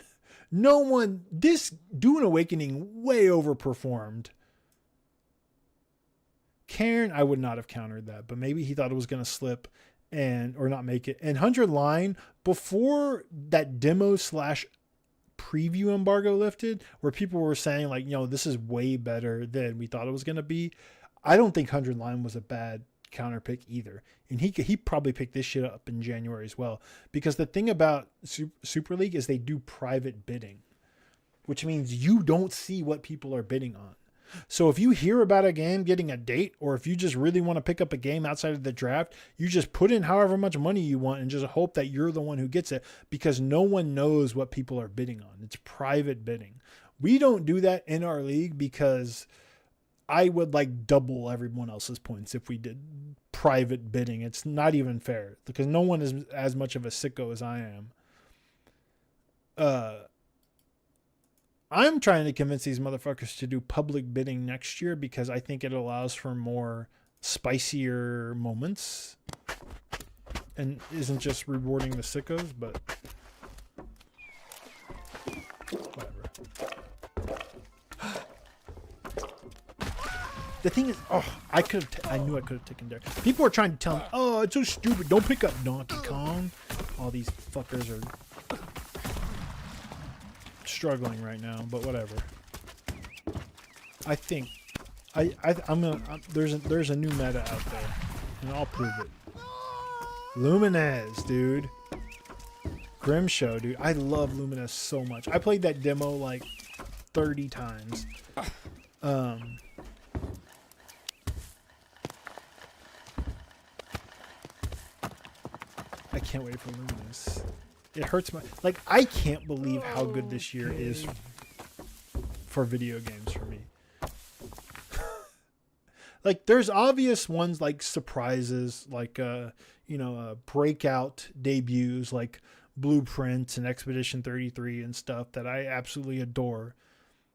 This Dune Awakening way overperformed. Cairn, I would not have countered that, but maybe he thought it was going to slip or not make it. And 100 line, before that demo / preview embargo lifted, where people were saying like, this is way better than we thought it was going to be. I don't think 100 line was a bad counter pick either. And he probably picked this shit up in January as well. Because the thing about Super League is they do private bidding, which means you don't see what people are bidding on. So if you hear about a game getting a date, or if you just really want to pick up a game outside of the draft, you just put in however much money you want and just hope that you're the one who gets it, because no one knows what people are bidding on. It's private bidding. We don't do that in our league because I would like double everyone else's points if we did private bidding. It's not even fair because no one is as much of a sicko as I am. I'm trying to convince these motherfuckers to do public bidding next year because I think it allows for more spicier moments and isn't just rewarding the sickos, but whatever. The thing is, I knew I could have taken there. People are trying to tell me, oh, it's so stupid. Don't pick up Donkey Kong. All these fuckers are struggling right now, but whatever. I think there's a new meta out there, and I'll prove it. Lumines, dude. Grimshow, dude. I love Lumines so much. I played that demo like 30 times. I can't wait for Luminous. It hurts I can't believe how good this year is for video games for me. Like there's obvious ones like surprises, like breakout debuts like Blueprints and Expedition 33 and stuff that I absolutely adore.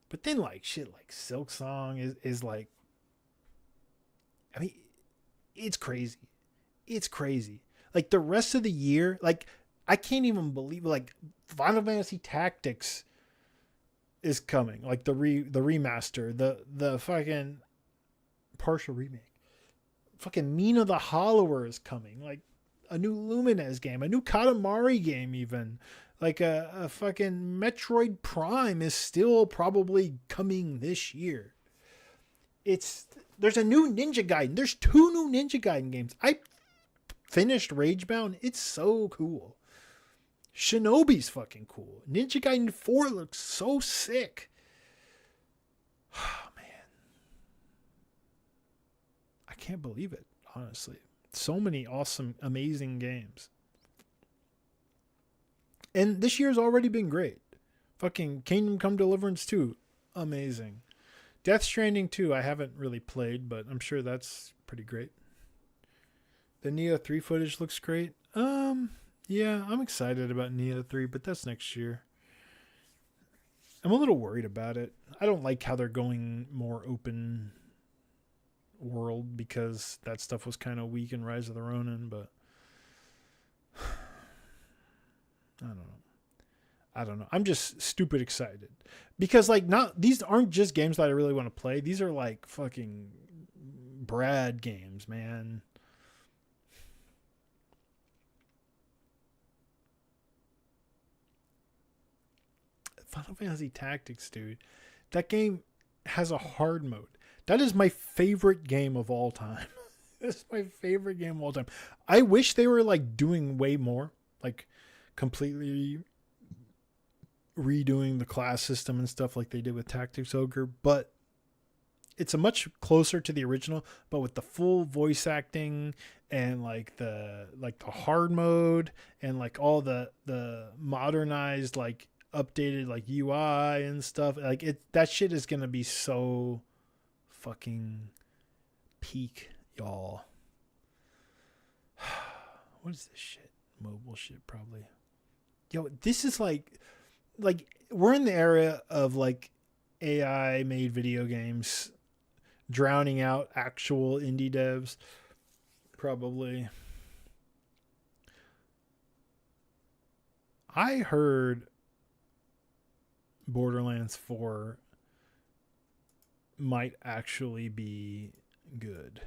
But then like shit like Silksong is like, I mean, it's crazy. It's crazy. Like the rest of the year, like I can't even believe like Final Fantasy Tactics is coming. Like the remaster, the fucking partial remake. Fucking Mina the Hollower is coming. Like a new Lumines game, a new Katamari game even. Like a fucking Metroid Prime is still probably coming this year. There's a new Ninja Gaiden. There's 2 new Ninja Gaiden games. I finished Ragebound. It's so cool. Shinobi's fucking cool. Ninja Gaiden 4 looks so sick. Oh, man. I can't believe it, honestly. So many awesome, amazing games. And this year's already been great. Fucking Kingdom Come Deliverance 2. Amazing. Death Stranding 2 I haven't really played, but I'm sure that's pretty great. The Neo 3 footage looks great. Yeah, I'm excited about Neo 3, but that's next year. I'm a little worried about it. I don't like how they're going more open world because that stuff was kind of weak in Rise of the Ronin, but I don't know. I'm just stupid excited because these aren't just games that I really want to play. These are like fucking Brad games, man. Final Fantasy Tactics, dude. That game has a hard mode. That is my favorite game of all time. That's my favorite game of all time. I wish they were like doing way more, like completely redoing the class system and stuff like they did with Tactics Ogre, but it's a much closer to the original, but with the full voice acting and like the hard mode and like all the modernized like updated like UI and stuff. Like that shit is gonna be so fucking peak, y'all. What is this shit? Mobile shit, probably. Yo, this is like we're in the era of like AI made video games drowning out actual indie devs, probably. I heard Borderlands 4 might actually be good.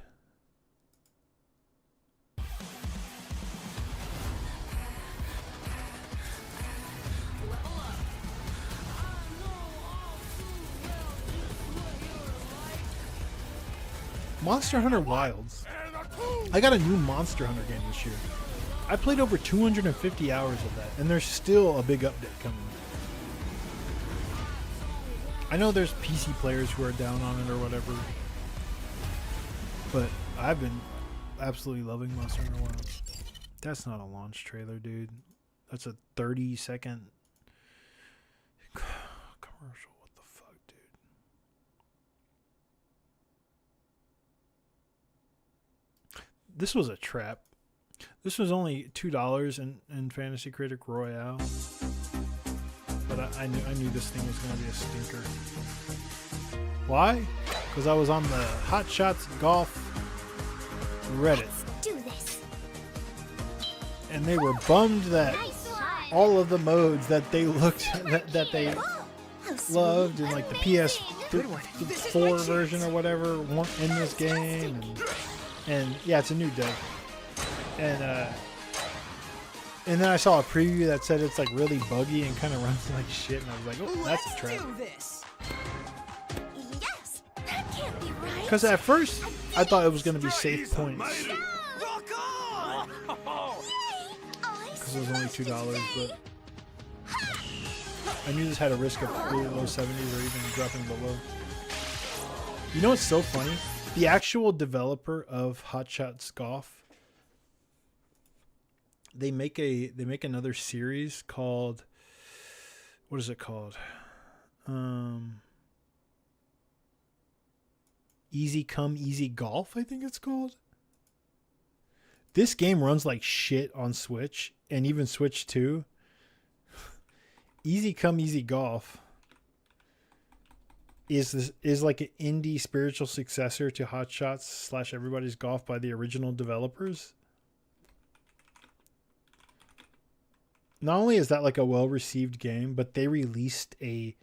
Monster Hunter Wilds. I got a new Monster Hunter game this year. I played over 250 hours of that, and there's still a big update coming. I know there's PC players who are down on it or whatever, but I've been absolutely loving Monster Hunter Wilds. That's not a launch trailer, dude. That's a 30-second commercial. What the fuck, dude? This was a trap. This was only $2 in Fantasy Critic Royale, but I knew this thing was gonna be a stinker. Why? Because I was on the Hot Shots Golf Reddit, and they were bummed that all of the modes that they looked that they loved in like the PS4 version or whatever weren't in this game, and yeah, it's a new dev. And then I saw a preview that said it's like really buggy and kind of runs like shit, and I was like, oh, that's a trap. Yes, that can't be right. Because at first I thought it was going to be safe points. Because it was only $2, but I knew this had a risk of really low 70s or even dropping below. You know what's so funny? The actual developer of Hot Shots Golf, they make another series called, what is it called? Easy Come Easy Golf, I think it's called. This game runs like shit on Switch and even Switch 2. Easy Come Easy Golf is like an indie spiritual successor to Hot Shots / Everybody's Golf by the original developers. Not only is that like a well-received game, but they released and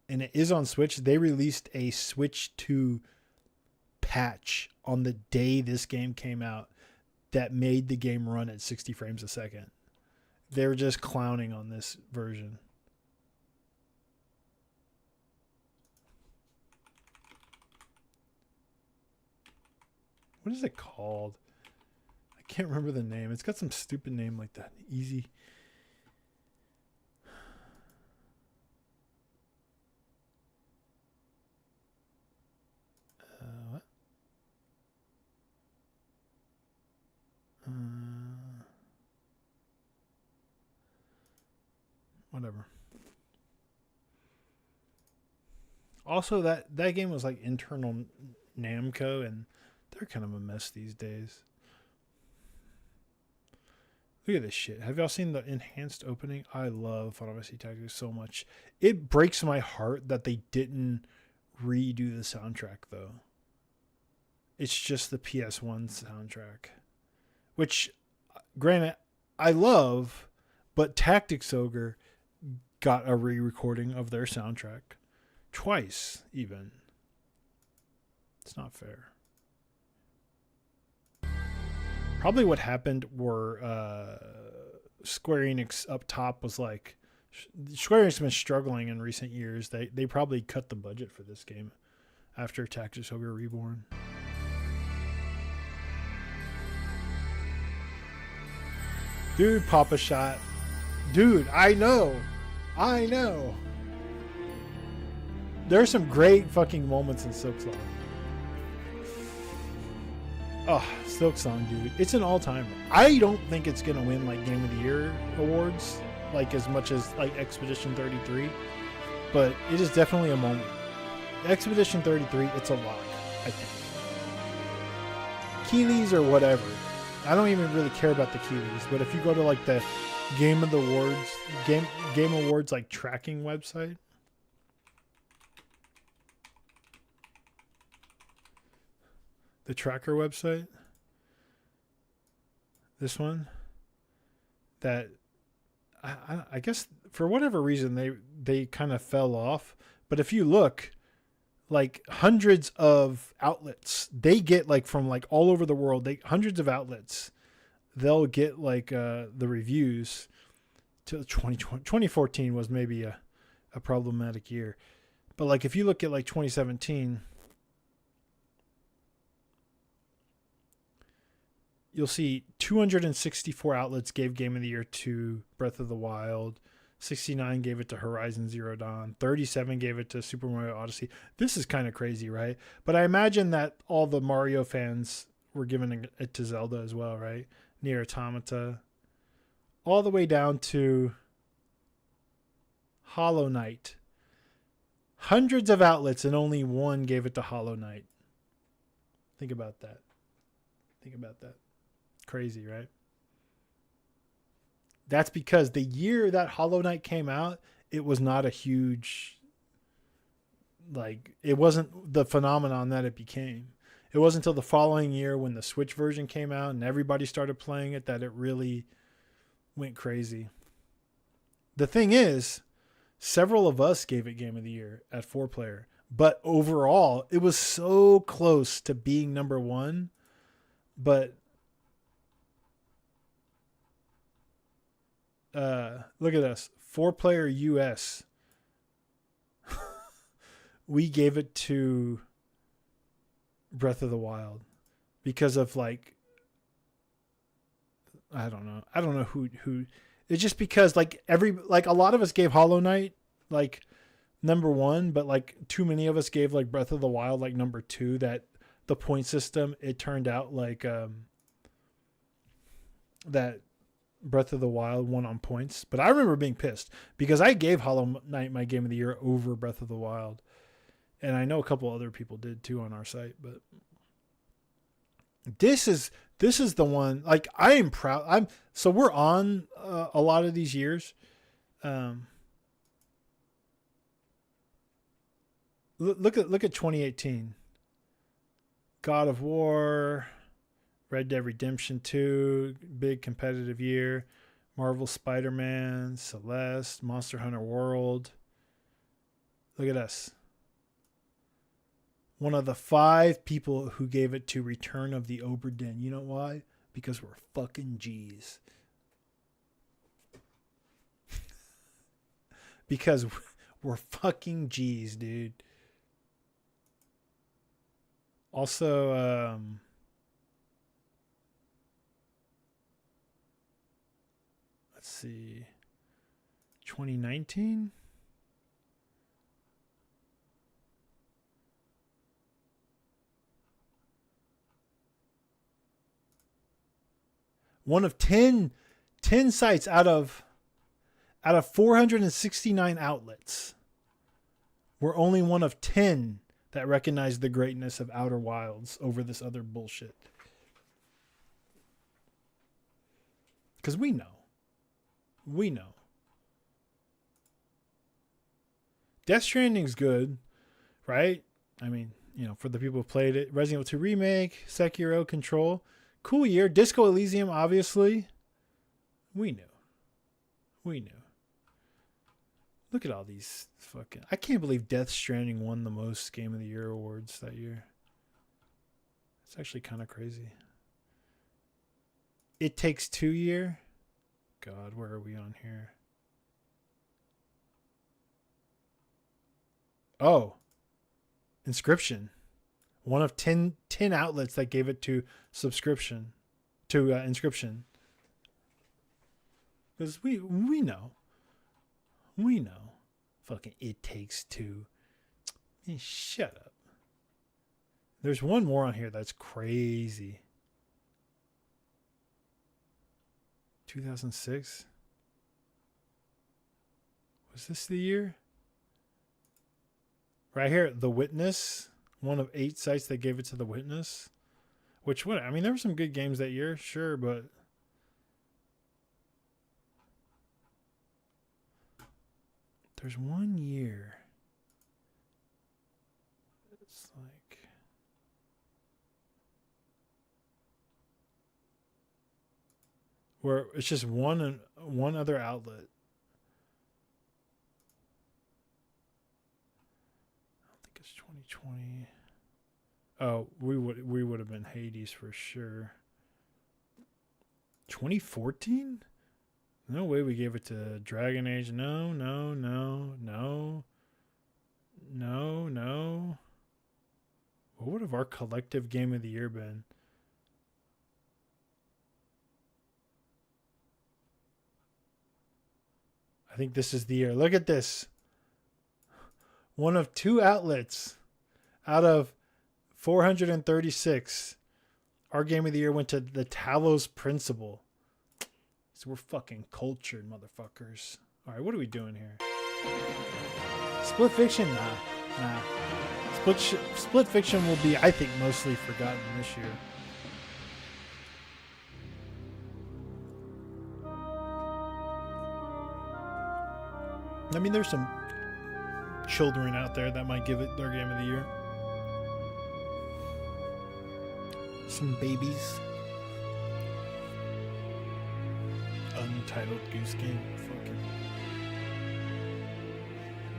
it is on Switch, they released a Switch 2 patch on the day this game came out that made the game run at 60 frames a second. They were just clowning on this version. What is it called? I can't remember the name. It's got some stupid name like that. Easy. What? Whatever. Also, that game was like internal Namco, and they're kind of a mess these days. Look at this shit. Have y'all seen the enhanced opening? I love Final Fantasy Tactics so much. It breaks my heart that they didn't redo the soundtrack, though. It's just the PS1 soundtrack. Which, granted, I love, but Tactics Ogre got a re-recording of their soundtrack. Twice, even. It's not fair. Probably what happened were Square Enix up top was like, Square Enix has been struggling in recent years. They probably cut the budget for this game after Tactics Ogre Reborn. Dude, Papa Shot. Dude, I know. There are some great fucking moments in Silksong. Oh, Silksong, dude. It's an all-timer. I don't think it's going to win, like, Game of the Year awards. like as much as like Expedition 33, but it is definitely a moment. Expedition 33, it's a lock, I think. Keeleys or whatever. I don't even really care about the Keeleys, but if you go to like the Game Awards like tracking website, the tracker website, this one, that I guess for whatever reason they kind of fell off. But if you look, like hundreds of outlets, they get like from like all over the world, hundreds of outlets, they'll get like the reviews. To 2014 was maybe a problematic year. But like if you look at like 2017, you'll see 264 outlets gave Game of the Year to Breath of the Wild. 69 gave it to Horizon Zero Dawn. 37 gave it to Super Mario Odyssey. This is kind of crazy, right? But I imagine that all the Mario fans were giving it to Zelda as well, right? Nier Automata. All the way down to Hollow Knight. Hundreds of outlets and only one gave it to Hollow Knight. Think about that. Crazy, right? That's because the year that Hollow Knight came out, it was not a huge, like, it wasn't the phenomenon that it became. It wasn't until the following year when the Switch version came out and everybody started playing it that it really went crazy. The thing is, several of us gave it Game of the Year at 4-player, but overall, it was so close to being number one. But look at us, 4-player US. We gave it to Breath of the Wild because of like, I don't know who it's just because like a lot of us gave Hollow Knight like number one, but like too many of us gave like Breath of the Wild like number two. That the point system, it turned out like that Breath of the Wild won on points. But I remember being pissed because I gave Hollow Knight my Game of the Year over Breath of the Wild, and I know a couple other people did too on our site. But this is the one, like, I am proud. So we're on a lot of these years. Look at 2018. God of War, Red Dead Redemption 2, big competitive year. Marvel Spider-Man, Celeste, Monster Hunter World. Look at us. One of the 5 people who gave it to Return of the Obra Dinn. You know why? Because we're fucking G's. Because we're fucking G's, dude. Also, let's see. 2019? One of 10 sites out of 469 outlets. We're only one of 10 that recognize the greatness of Outer Wilds over this other bullshit. Because we know. Death Stranding's good, right? I mean, for the people who played it. Resident Evil 2 Remake, Sekiro, Control. Cool year. Disco Elysium, obviously. We knew. Look at all these fucking... I can't believe Death Stranding won the most Game of the Year awards that year. It's actually kind of crazy. It Takes Two year. God, where are we on here? Oh. Inscription. One of 10 outlets that gave it to subscription. To Inscription. Because we know. Fucking It Takes Two. Man, shut up. There's one more on here that's crazy. 2006. Was this the year? Right here, The Witness. One of 8 sites that gave it to The Witness. Which one? I mean, there were some good games that year, sure, but there's one year. It's like where it's just one other outlet. I don't think it's 2020. Oh, we would have been Hades for sure. 2014? No way we gave it to Dragon Age. No. What would have our collective game of the year been? I think this is the year. Look at this. One of 2 outlets out of 436. Our game of the year went to the Talos Principle. So we're fucking cultured, motherfuckers. All right, what are we doing here? Split Fiction? Nah. Split Fiction will be, I think, mostly forgotten this year. I mean, there's some children out there that might give it their game of the year. Some babies. Untitled Goose Game. Fucking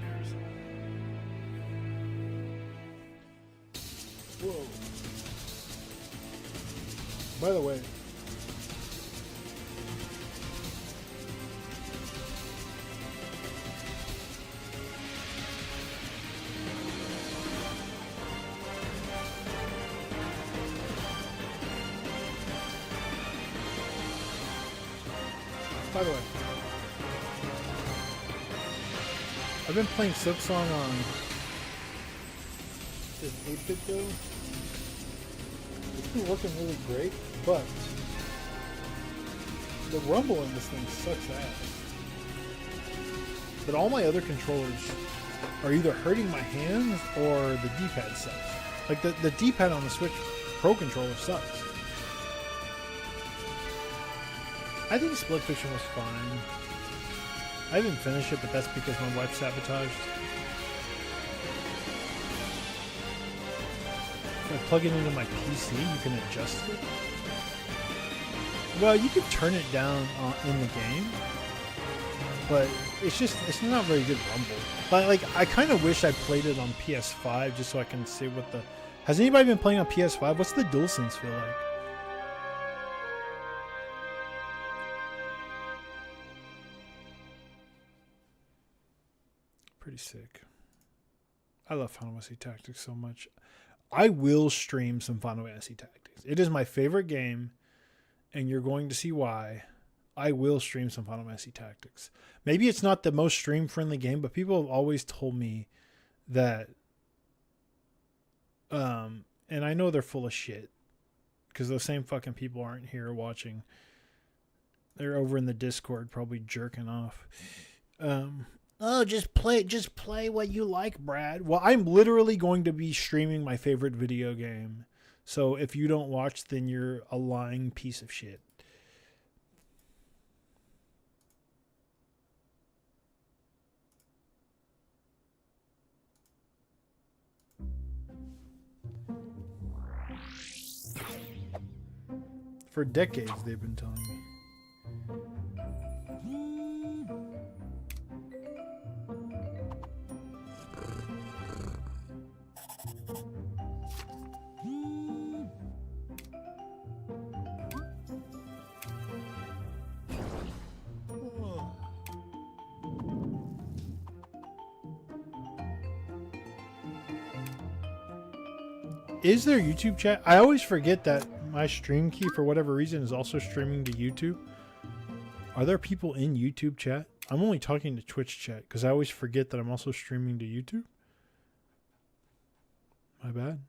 embarrassing. Whoa. By the way, I've been playing Silksong on this 8-bit though. It's been working really great, but the rumble in this thing sucks ass. But all my other controllers are either hurting my hands or the D-pad sucks. Like the D-pad on the Switch Pro controller sucks. I think Split Fiction was fine. I didn't finish it, but that's because my wife sabotaged. If I plug it into my PC, you can adjust it. Well, you could turn it down in the game, but it's not very good rumble. Like I kind of wish I played it on PS5 just so I can see what the... Has anybody been playing on PS5? What's the DualSense feel like? Pretty sick. I love Final Fantasy Tactics so much. I will stream some Final Fantasy Tactics. It is my favorite game, and you're going to see why. I will stream some Final Fantasy Tactics. Maybe it's not the most stream-friendly game, but people have always told me that, and I know they're full of shit, because those same fucking people aren't here watching. They're over in the Discord probably jerking off. Oh, just play what you like, Brad. Well, I'm literally going to be streaming my favorite video game. So if you don't watch, then you're a lying piece of shit. For decades, they've been telling me. Is there YouTube chat? I always forget that my stream key, for whatever reason, is also streaming to YouTube. Are there people in YouTube chat? I'm only talking to Twitch chat because I always forget that I'm also streaming to YouTube. My bad.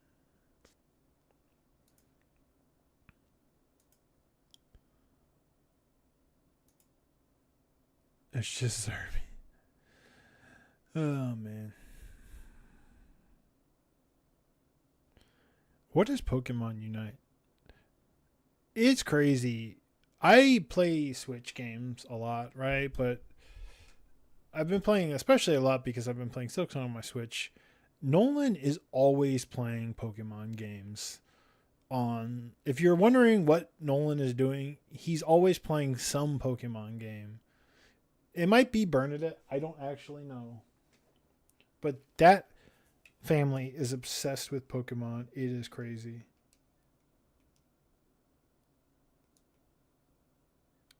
It's just Zerby. Oh man. What is Pokemon Unite? It's crazy. I play Switch games a lot, right? But I've been playing especially a lot because I've been playing Silksong on my Switch. Nolan is always playing Pokemon games on. If you're wondering what Nolan is doing, he's always playing some Pokemon game. It might be Bernadette. I don't actually know. But that family is obsessed with Pokemon. It is crazy.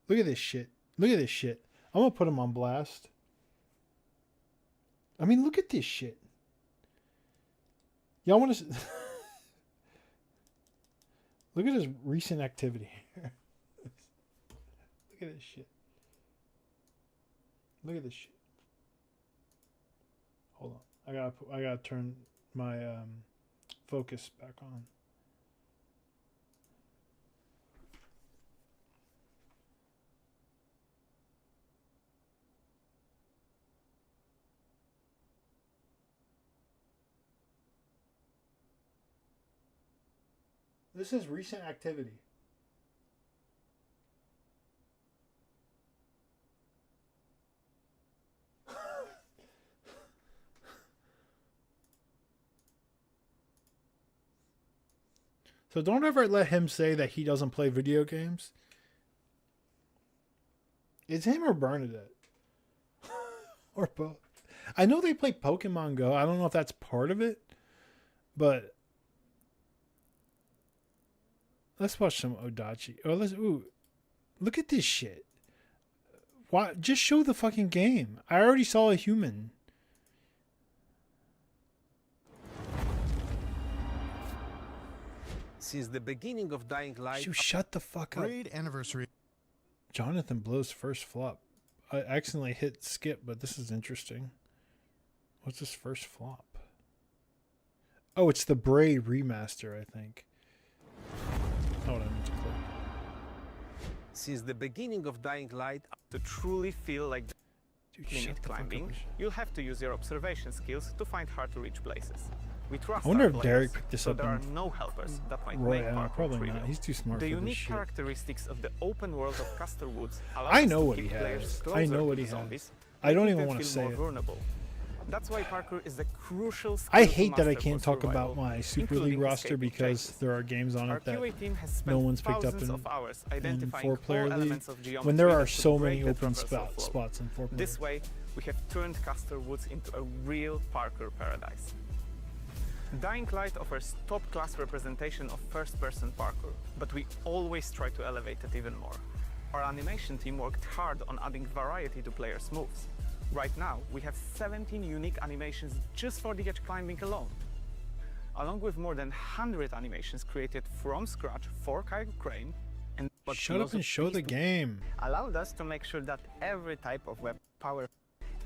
Look at this shit. Look at this shit. I'm going to put him on blast. I mean, look at this shit. Y'all want to... Look at his recent activity here. Look at this shit. Look at this shit. Hold on. I gotta turn my focus back on. This is recent activity. So don't ever let him say that he doesn't play video games. It's him or Bernadette. Or both. I know they play Pokemon Go. I don't know if that's part of it. But let's watch some Odachi. Look at this shit. Why? Just show the fucking game. I already saw a human. Since the beginning of Dying Light... You shut the fuck up. Great anniversary. Jonathan Blow's first flop. I accidentally hit skip, but this is interesting. What's his first flop? Oh, it's the Bray remaster, I think. Hold on, I need to click. Since the beginning of Dying Light, to truly feel like limit climbing, you'll have to use your observation skills to find hard-to-reach places. We trust I wonder our if players, Derek picked this so up there are in no helpers that might Roy, make parkour probably trivial. not. He's too smart The for this unique shit. characteristics of the open world of Castor Woods allow I us know to what keep he players has. I closer know to what the he has. zombies, I don't making even them want to feel say more it. vulnerable. That's why parkour is the crucial skill I to hate that I master can't for talk survival, about my Super including League roster escaping because chases. there are games on Our it that QA team has no spent one's picked up thousands in, of hours in identifying 4-player all league elements of geometry when there are that could so break many the open traversal flow. spots in 4-player. This way, we have turned Castor Woods into a real parkour paradise. Dying Light offers top-class representation of first-person parkour, but we always try to elevate it even more. Our animation team worked hard on adding variety to players' moves. Right now, we have 17 unique animations just for the edge climbing alone, along with more than 100 animations created from scratch for Kyle Crane. And Shut up and show the game. Allowed us to make sure that every type of web power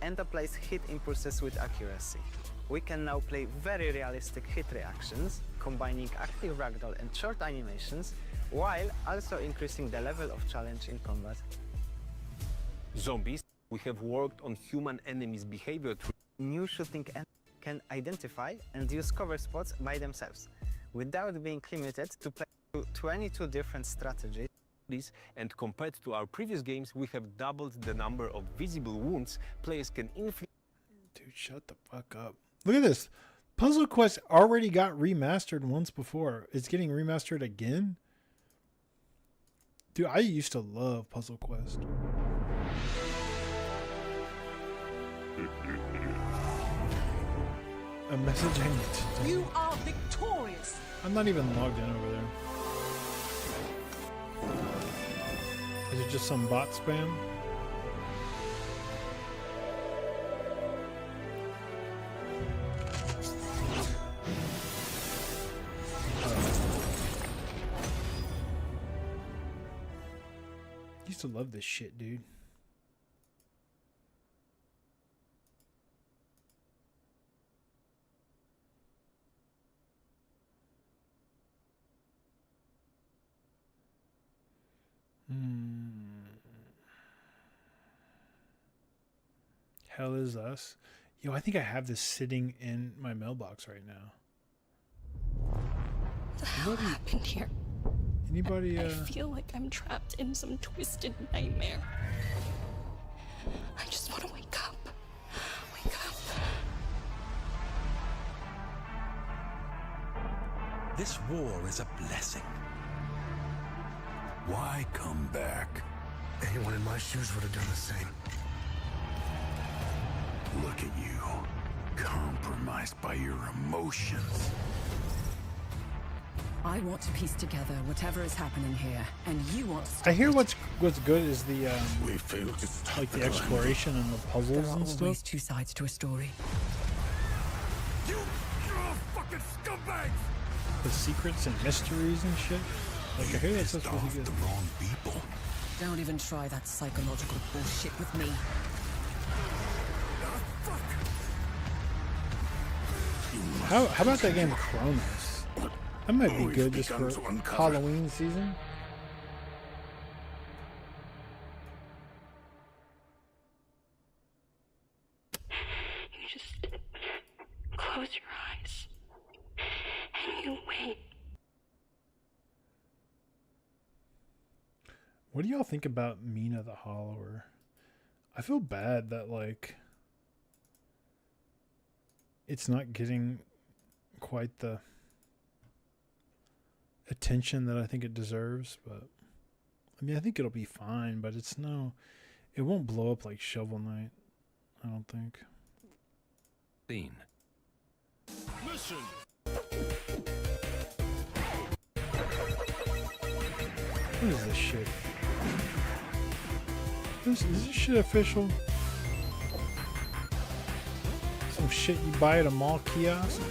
and applies hit impulses with accuracy. We can now play very realistic hit reactions, combining active ragdoll and short animations, while also increasing the level of challenge in combat. Zombies, we have worked on human enemies' behavior through New shooting can identify and use cover spots by themselves, without being limited to play 22 different strategies. And compared to our previous games, we have doubled the number of visible wounds players can inflict. Dude, shut the fuck up. Look at this. Puzzle Quest already got remastered once before. It's getting remastered again? Dude, I used to love Puzzle Quest. A message I need to... You are victorious. I'm not even logged in over there. Is it just some bot spam? Used to love this shit, dude. Hell is Us. Yo, I think I have this sitting in my mailbox right now. What the hell happened here? Anybody? I feel like I'm trapped in some twisted nightmare. I just want to wake up. Wake up. This war is a blessing. Why come back? Anyone in my shoes would have done the same. Look at you, compromised by your emotions. I want to piece together whatever is happening here, and you want to stop I hear what's good is the we failed to stop like the calamity. exploration and the puzzles There are and always stuff. two sides to a story. You're fucking scumbags! The secrets and mysteries and shit. Like I hear that's Pissed really off good. the wrong people. Don't even try that psychological bullshit with me. How about that game Chronos? That might be good just for Halloween season. You just close your eyes and you wait. What do y'all think about Mina the Hollower? I feel bad that like it's not getting quite the attention that I think it deserves, but I mean I think it'll be fine, but it won't blow up like Shovel Knight, I don't think. Scene. Mission. What is this shit? Is this shit official? Some shit you buy at a mall kiosk?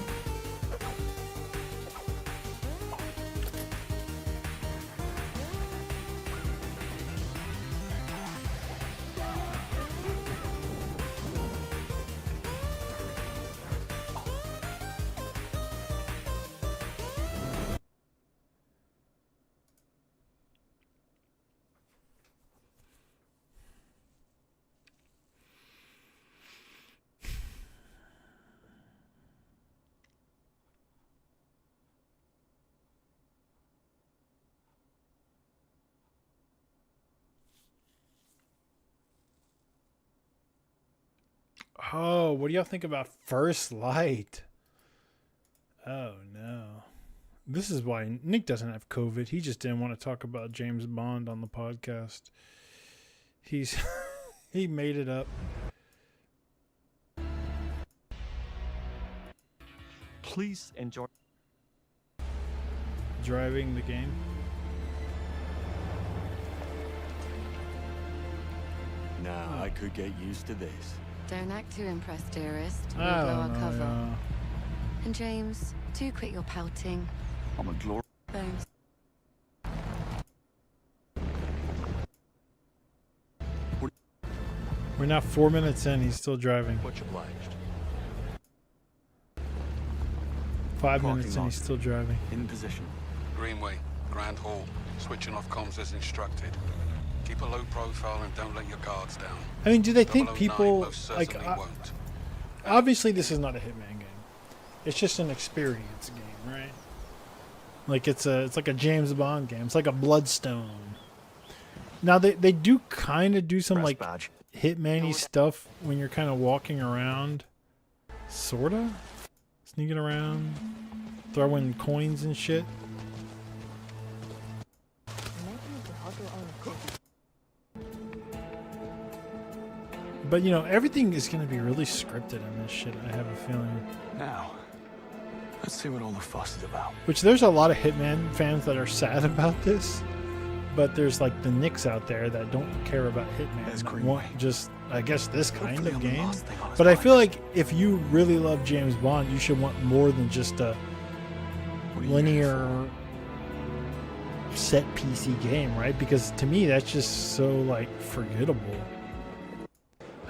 Oh, what do y'all think about First Light? Oh no. This is why Nick doesn't have COVID. He just didn't want to talk about James Bond on the podcast. He made it up. Please enjoy Driving the game. Now I could get used to this. Don't act too impressed, dearest. We'll I blow our don't know, cover. yeah. And James, do quit your pouting. I'm a glory. Bones. We're now 4 minutes in. He's still driving. Much obliged. 5 minutes in. He's still driving. In position. Greenway, Grand Hall. Switching off comms as instructed. Keep a low profile and don't let your guards down. I mean, do they think 009 people most like? certainly won't. Obviously, this is not a Hitman game. It's just an experience game, right? Like it's like a James Bond game. It's like a Bloodstone. Now they do kind of do some Press like badge. Hitman-y stuff when you're kind of walking around, sorta, sneaking around, throwing coins and shit. But you know, everything is going to be really scripted in this shit. I have a feeling. Now, let's see what all the fuss is about. Which there's a lot of Hitman fans that are sad about this, but there's like the Knicks out there that don't care about Hitman. That want just, I guess, this kind of game. But I feel like if you really love James Bond, you should want more than just a linear set PC game, right? Because to me, that's just so like forgettable.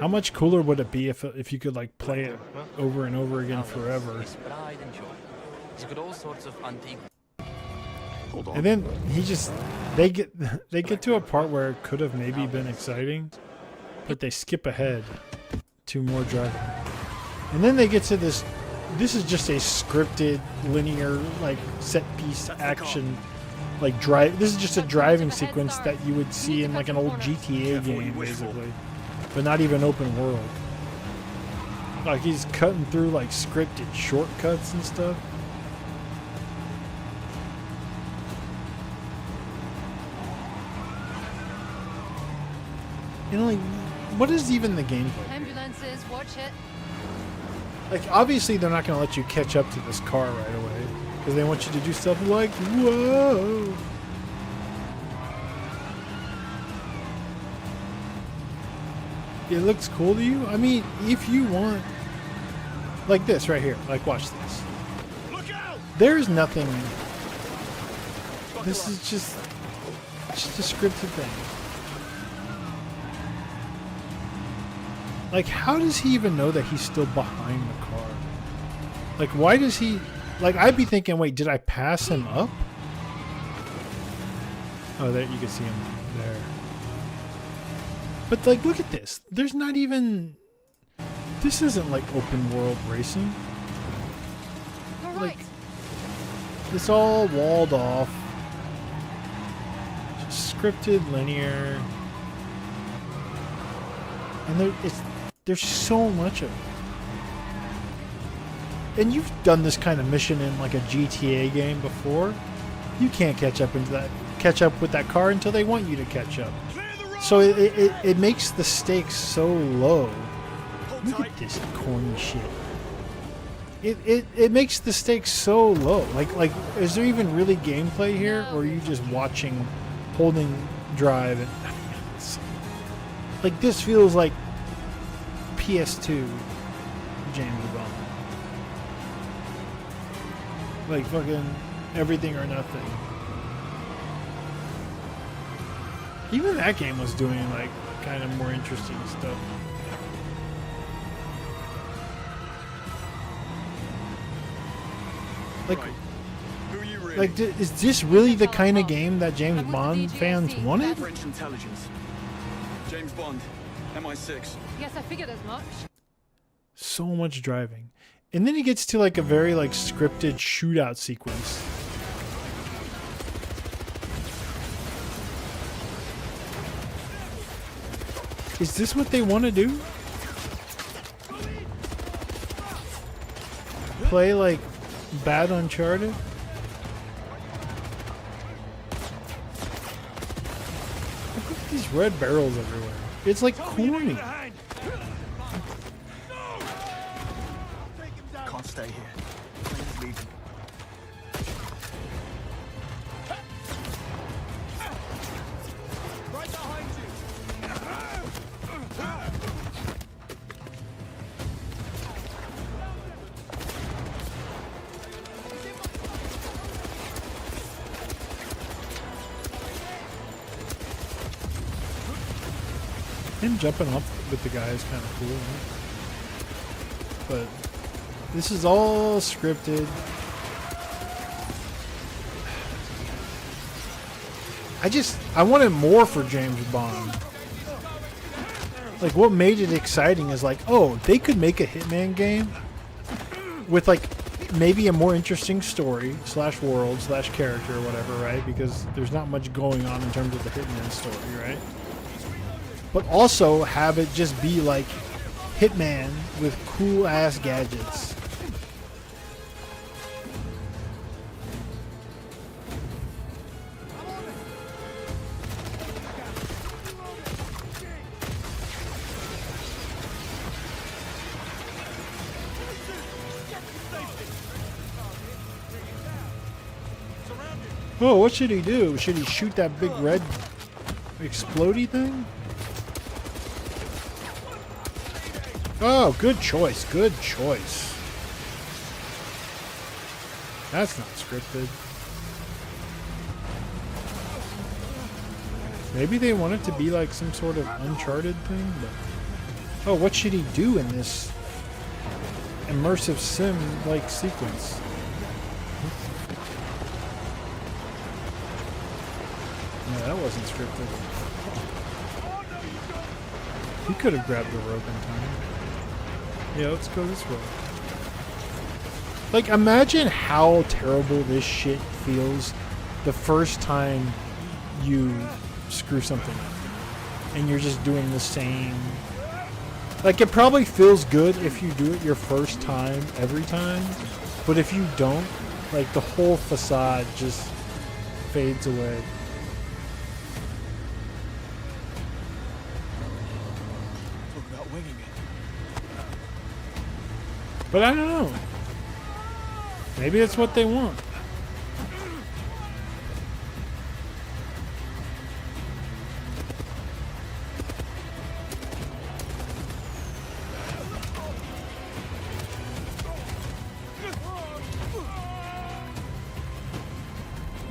How much cooler would it be if you could like play it over and over again forever? Pride and joy. He's got all sorts of antique. Hold on. And then they get to a part where it could have maybe been exciting, but they skip ahead to more driving. And then they get to this. This is just a scripted, linear, like set piece action, like drive. This is just a driving sequence that you would see in like an old GTA game, basically, but not even open world. Like he's cutting through like scripted shortcuts and stuff. You know, like, what is even the gameplay? Ambulances, watch it. Like, obviously they're not going to let you catch up to this car right away. Because they want you to do stuff like, whoa! It looks cool to you? I mean, if you want... Like this right here. Like, watch this. There's nothing... This is just a scripted thing. Like, how does he even know that he's still behind the car? Like, why does he... Like, I'd be thinking, wait, did I pass him up? Oh, there, you can see him there. But, like, look at this. There's not even... This isn't, like, open world racing. Like, it's all walled off. Just scripted, linear. And there's so much of it. And you've done this kind of mission in like a GTA game before. You can't catch up with that car until they want you to catch up. So it makes the stakes so low. Look at this corny shit. It makes the stakes so low. Like is there even really gameplay here, or are you just watching, holding drive and like this feels like PS2 James Bond. Like fucking everything or nothing. Even that game was doing like kind of more interesting stuff. Like, is this really the kind of game that James Bond fans wanted? French intelligence. James Bond, MI6. Yes, I figured as much. So much driving. And then he gets to like a very like scripted shootout sequence. Is this what they want to do? Play like bad Uncharted? Look at these red barrels everywhere. It's like corny. Can't stay here. Please leave him. Right behind you. Him jumping up with the guy is kind of cool, right? But this is all scripted. I wanted more for James Bond. Like, what made it exciting is like, oh, they could make a Hitman game with like maybe a more interesting story / world / character or whatever, right? Because there's not much going on in terms of the Hitman story, right? But also have it just be like Hitman with cool ass gadgets. Oh, what should he do? Should he shoot that big red explodey thing? Oh, good choice. Good choice. That's not scripted. Maybe they want it to be like some sort of Uncharted thing, but... Oh, what should he do in this immersive sim-like sequence? No, that wasn't scripted. He could have grabbed the rope in time. Yeah, let's go this way. Like, imagine how terrible this shit feels the first time you screw something up. And you're just doing the same. Like, it probably feels good if you do it your first time, every time. But if you don't, like, the whole facade just fades away. Talk about winging it. But I don't know. Maybe that's what they want.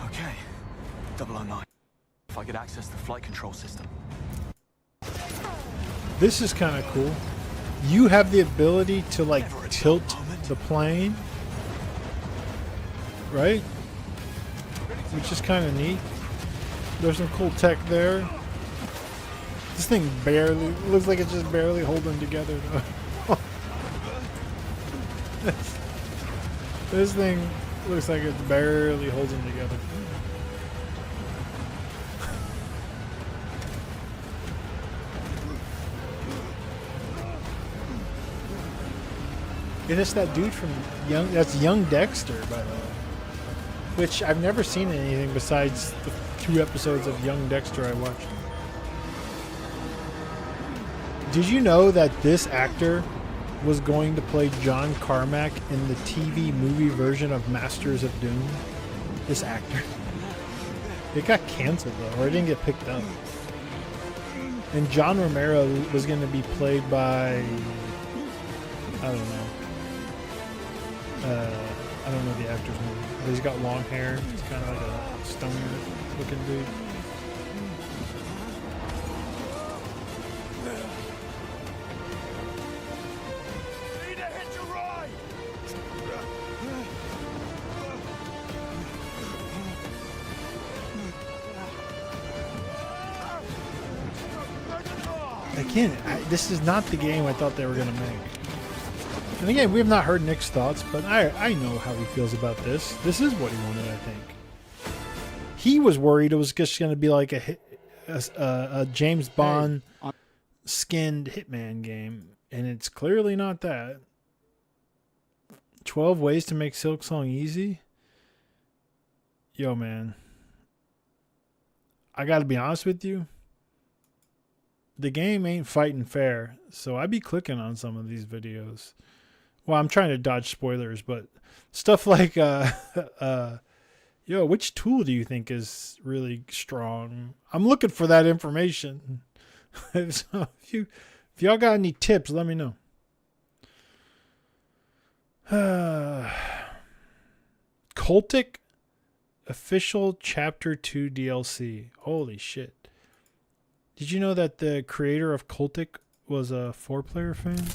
Okay. 009. If I could access the flight control system. This is kind of cool. You have the ability to, like, tilt the plane. Right? Which is kind of neat. There's some cool tech there. This thing barely looks like it's just barely holding together though. This thing looks like it's barely holding together. And it's that dude from that's Young Dexter, by the way. Which I've never seen anything besides the 2 episodes of Young Dexter I watched. Did you know that this actor was going to play John Carmack in the TV movie version of Masters of Doom? This actor. It got canceled though, or it didn't get picked up. And John Romero was going to be played by, I don't know. I don't know the actor's name. But he's got long hair. He's kind of like a stoner looking dude. Again, this is not the game I thought they were going to make. And again, we have not heard Nick's thoughts, but I know how he feels about this. This is what he wanted, I think. He was worried it was just going to be like a James Bond skinned Hitman game, and it's clearly not that. 12 ways to make Silksong easy? Yo, man. I got to be honest with you. The game ain't fighting fair, so I be clicking on some of these videos. Well, I'm trying to dodge spoilers, but stuff like, yo, which tool do you think is really strong? I'm looking for that information. So if y'all got any tips, let me know. Cultic official Chapter 2 DLC. Holy shit. Did you know that the creator of Cultic was a 4-player fan?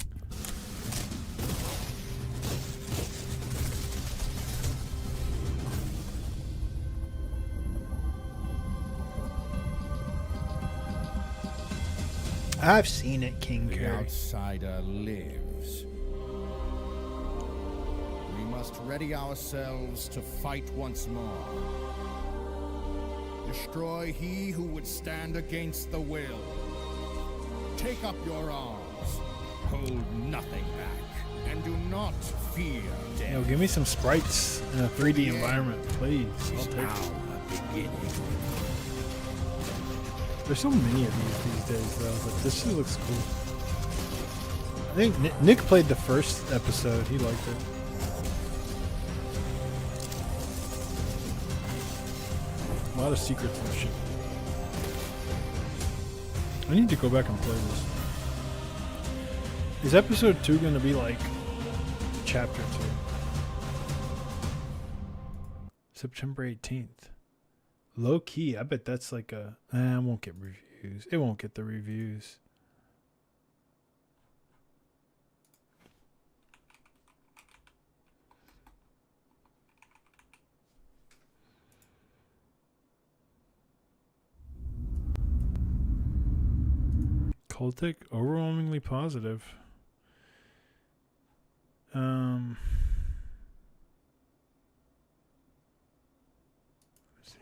I've seen it, King The Carey. outsider lives. We must ready ourselves to fight once more. Destroy he who would stand against the will. Take up your arms. Hold nothing back. And do not fear death. Yo, give me some sprites in a 3D environment, please. I'll take it. There's so many of these days, though, but this shit looks cool. I think Nick played the first episode. He liked it. A lot of secrets and shit. I need to go back and play this. Is episode 2 going to be like chapter 2? September 18th. Low key, I bet that's like a... I won't get reviews. It won't get the reviews. Cultic, overwhelmingly positive. let's see.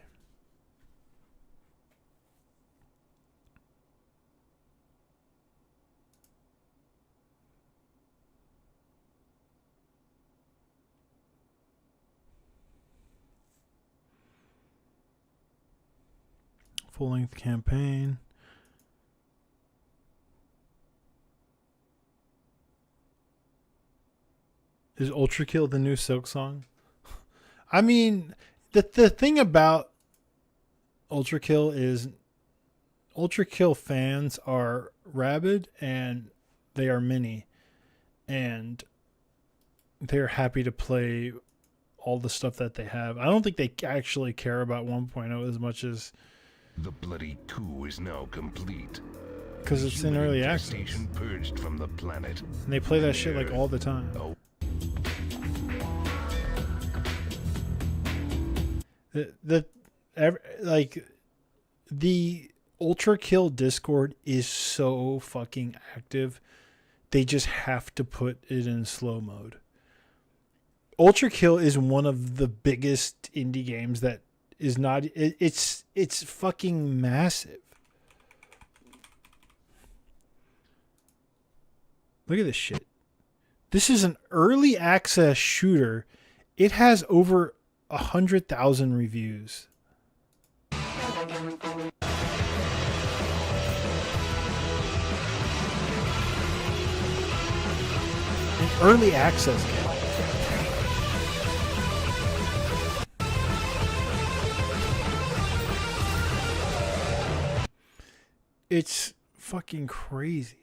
Full-length campaign. Is Ultra Kill the new Silk Song? I mean, the thing about Ultra Kill is Ultra Kill fans are rabid and they are many, and they're happy to play all the stuff that they have. I don't think they actually care about 1.0 as much as the bloody coup is now complete. Because it's in early access. Purged from the planet. And they play that shit like all the time. Oh. The Ultra Kill Discord is so fucking active. They just have to put it in slow mode. Ultra Kill is one of the biggest indie games that is not. It's fucking massive. Look at this shit. This is an early access shooter. It has over 100,000 reviews. An early access game. It's fucking crazy.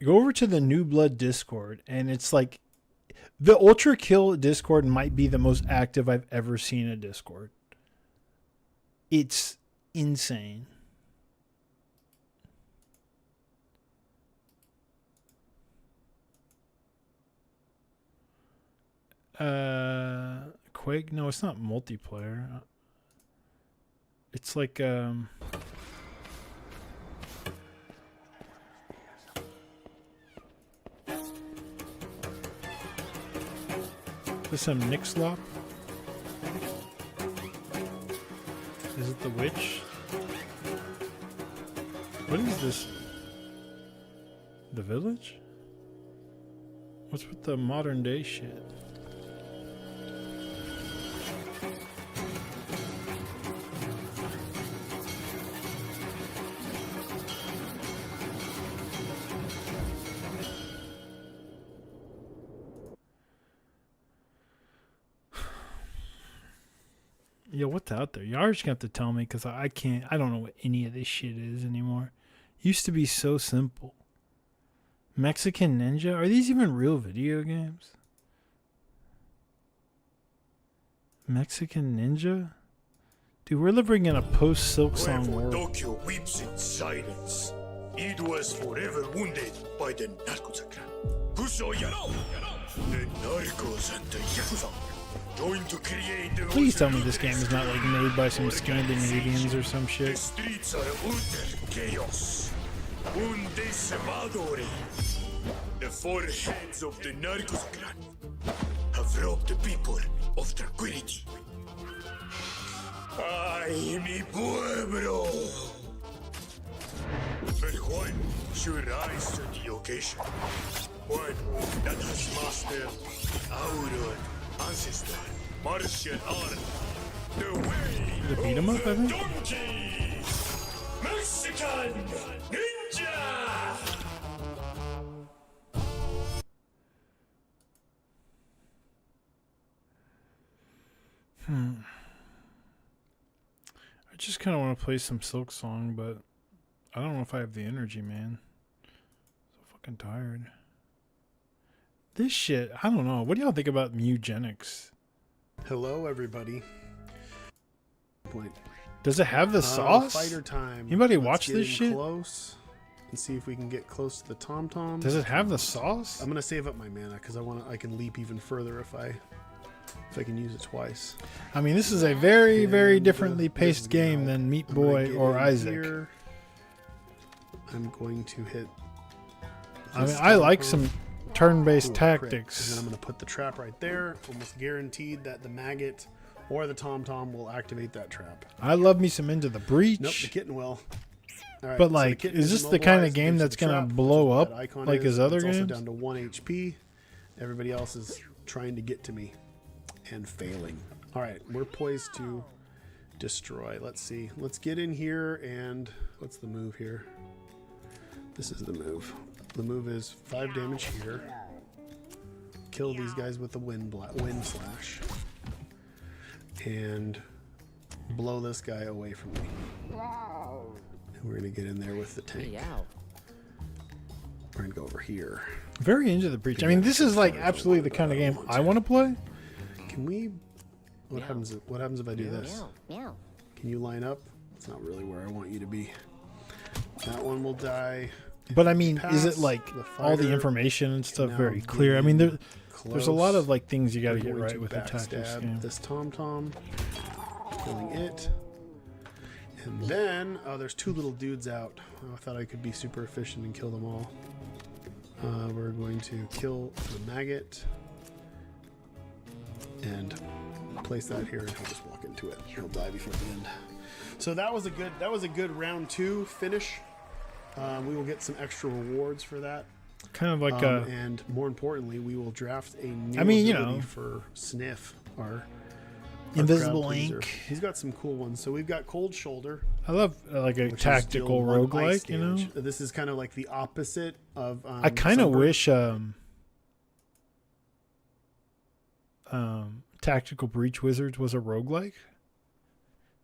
Go over to the New Blood Discord, and it's like the Ultra Kill Discord might be the most active I've ever seen a Discord. It's insane. Quake? No, it's not multiplayer. It's like There's some Nixlop. Is it the witch? What is this? The village? What's with the modern day shit? Yo, what's out there? Y'all are just gonna have to tell me because I can't. I don't know what any of this shit is anymore. Used to be so simple. Mexican Ninja? Are these even real video games? Mexican Ninja? Dude, we're living in a post-Silk Song world. Tokyo weeps in silence. It was forever wounded by the Narcosacran. Kuso Yano! The Narcos and the Yakuza joined to create the... Please tell me this game is not like made by some Scandinavians or some shit. The streets are utter chaos. Un decimadore. The four heads of the Narcosacran have robbed the people of tranquility. Ay, mi pueblo! But one should rise to the occasion. One that has mastered our ancestral martial art. The way The beat 'em up, I think? donkey! Mexican Ninja! I just kind of want to play some Silk Song, but I don't know if I have the energy, man. So fucking tired. This shit, I don't know. What do y'all think about eugenics? Hello, everybody. Does it have the sauce? Fighter time. Anybody Let's watch get this in shit? Close and see if we can get close to the tom-toms. Does it have the sauce? I'm gonna save up my mana because I can leap even further if I can use it twice. I mean, this is a very, very differently paced game than Meat Boy or Isaac. Here. I'm going to hit I mean, Just I like Tom-Tom. some turn-based Ooh, crit. tactics. And then I'm going to put the trap right there. Almost guaranteed that the maggot or the Tom-Tom will activate that trap. I love me some Into the Breach. Nope, the kitten will. All right, But so like, the kitten is this the kind of immobilized, game there's that's the gonna trap, blow which is what up that icon like is. his other It's also games? down to 1 HP. Everybody else is trying to get to me and failing. All right, we're poised to destroy. Let's see. Let's get in here and what's the move here? This is the move. The move is 5 damage here. Kill these guys with the wind slash. And blow this guy away from me. And we're gonna get in there with the tank. We're gonna go over here. Very Into the Breach. I mean, this is like absolutely the kind of game I want to play. Can we? What happens? What happens if I do this? Can you line up? It's not really where I want you to be. That one will die. But I mean, is it Pass. like The all the fighter information and stuff can very now clear? I get mean, in there's a lot close. of like things you got to We're get going right to with the tactics backstab game. this Tom-Tom. Killing it. And then, oh, there's 2 little dudes out. Oh, I thought I could be super efficient and kill them all. We're going to kill the maggot and place that here, and he'll just walk into it. He'll die before the end. So that was a good round 2 finish. We will get some extra rewards for that. Kind of like and more importantly, we will draft a new I mean, you ability know, for Sniff, our Invisible crowd pleaser. Ink. He's got some cool ones. So we've got Cold Shoulder. I love like a which is tactical deal 1 ice roguelike, you know? damage. This is kind of like the opposite of I kind of Sunburn. wish Tactical Breach Wizards was a roguelike.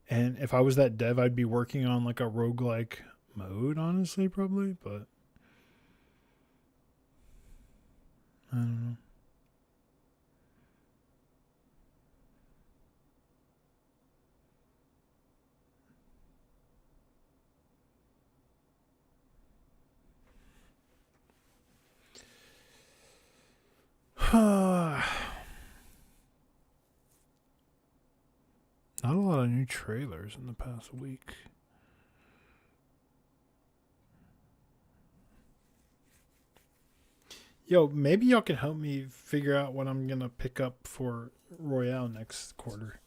And if I was that dev, I'd be working on like a roguelike mode, honestly, probably, but I don't know. Not a lot of new trailers in the past week. Yo, maybe y'all can help me figure out what I'm gonna pick up for Royale next quarter.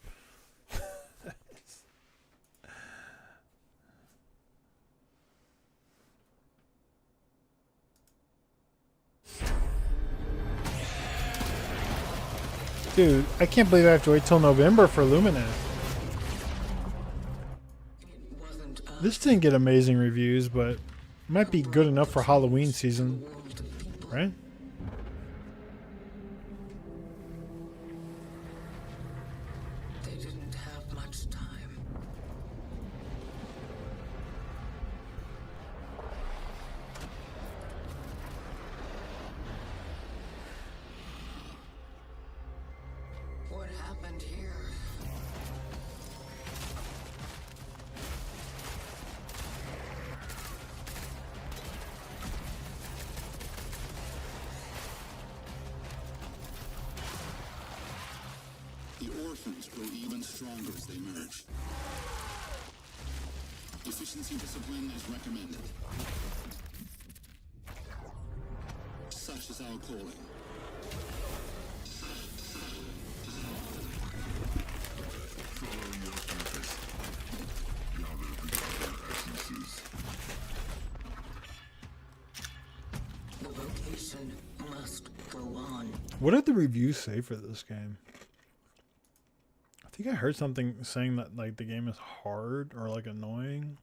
Dude, I can't believe I have to wait till November for Lumineth. This didn't get amazing reviews, but it might be good enough for Halloween season, right? They didn't have much time. What happened here? The orphans grow even stronger as they merge. Efficiency discipline is recommended. Such is our calling. Follow your purpose. Gather together essences. The rotation must go on. What did the reviews say for this game? I think I heard something saying that like the game is hard or like annoying.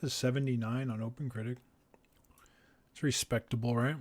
That is 79 on OpenCritic. It's respectable, right?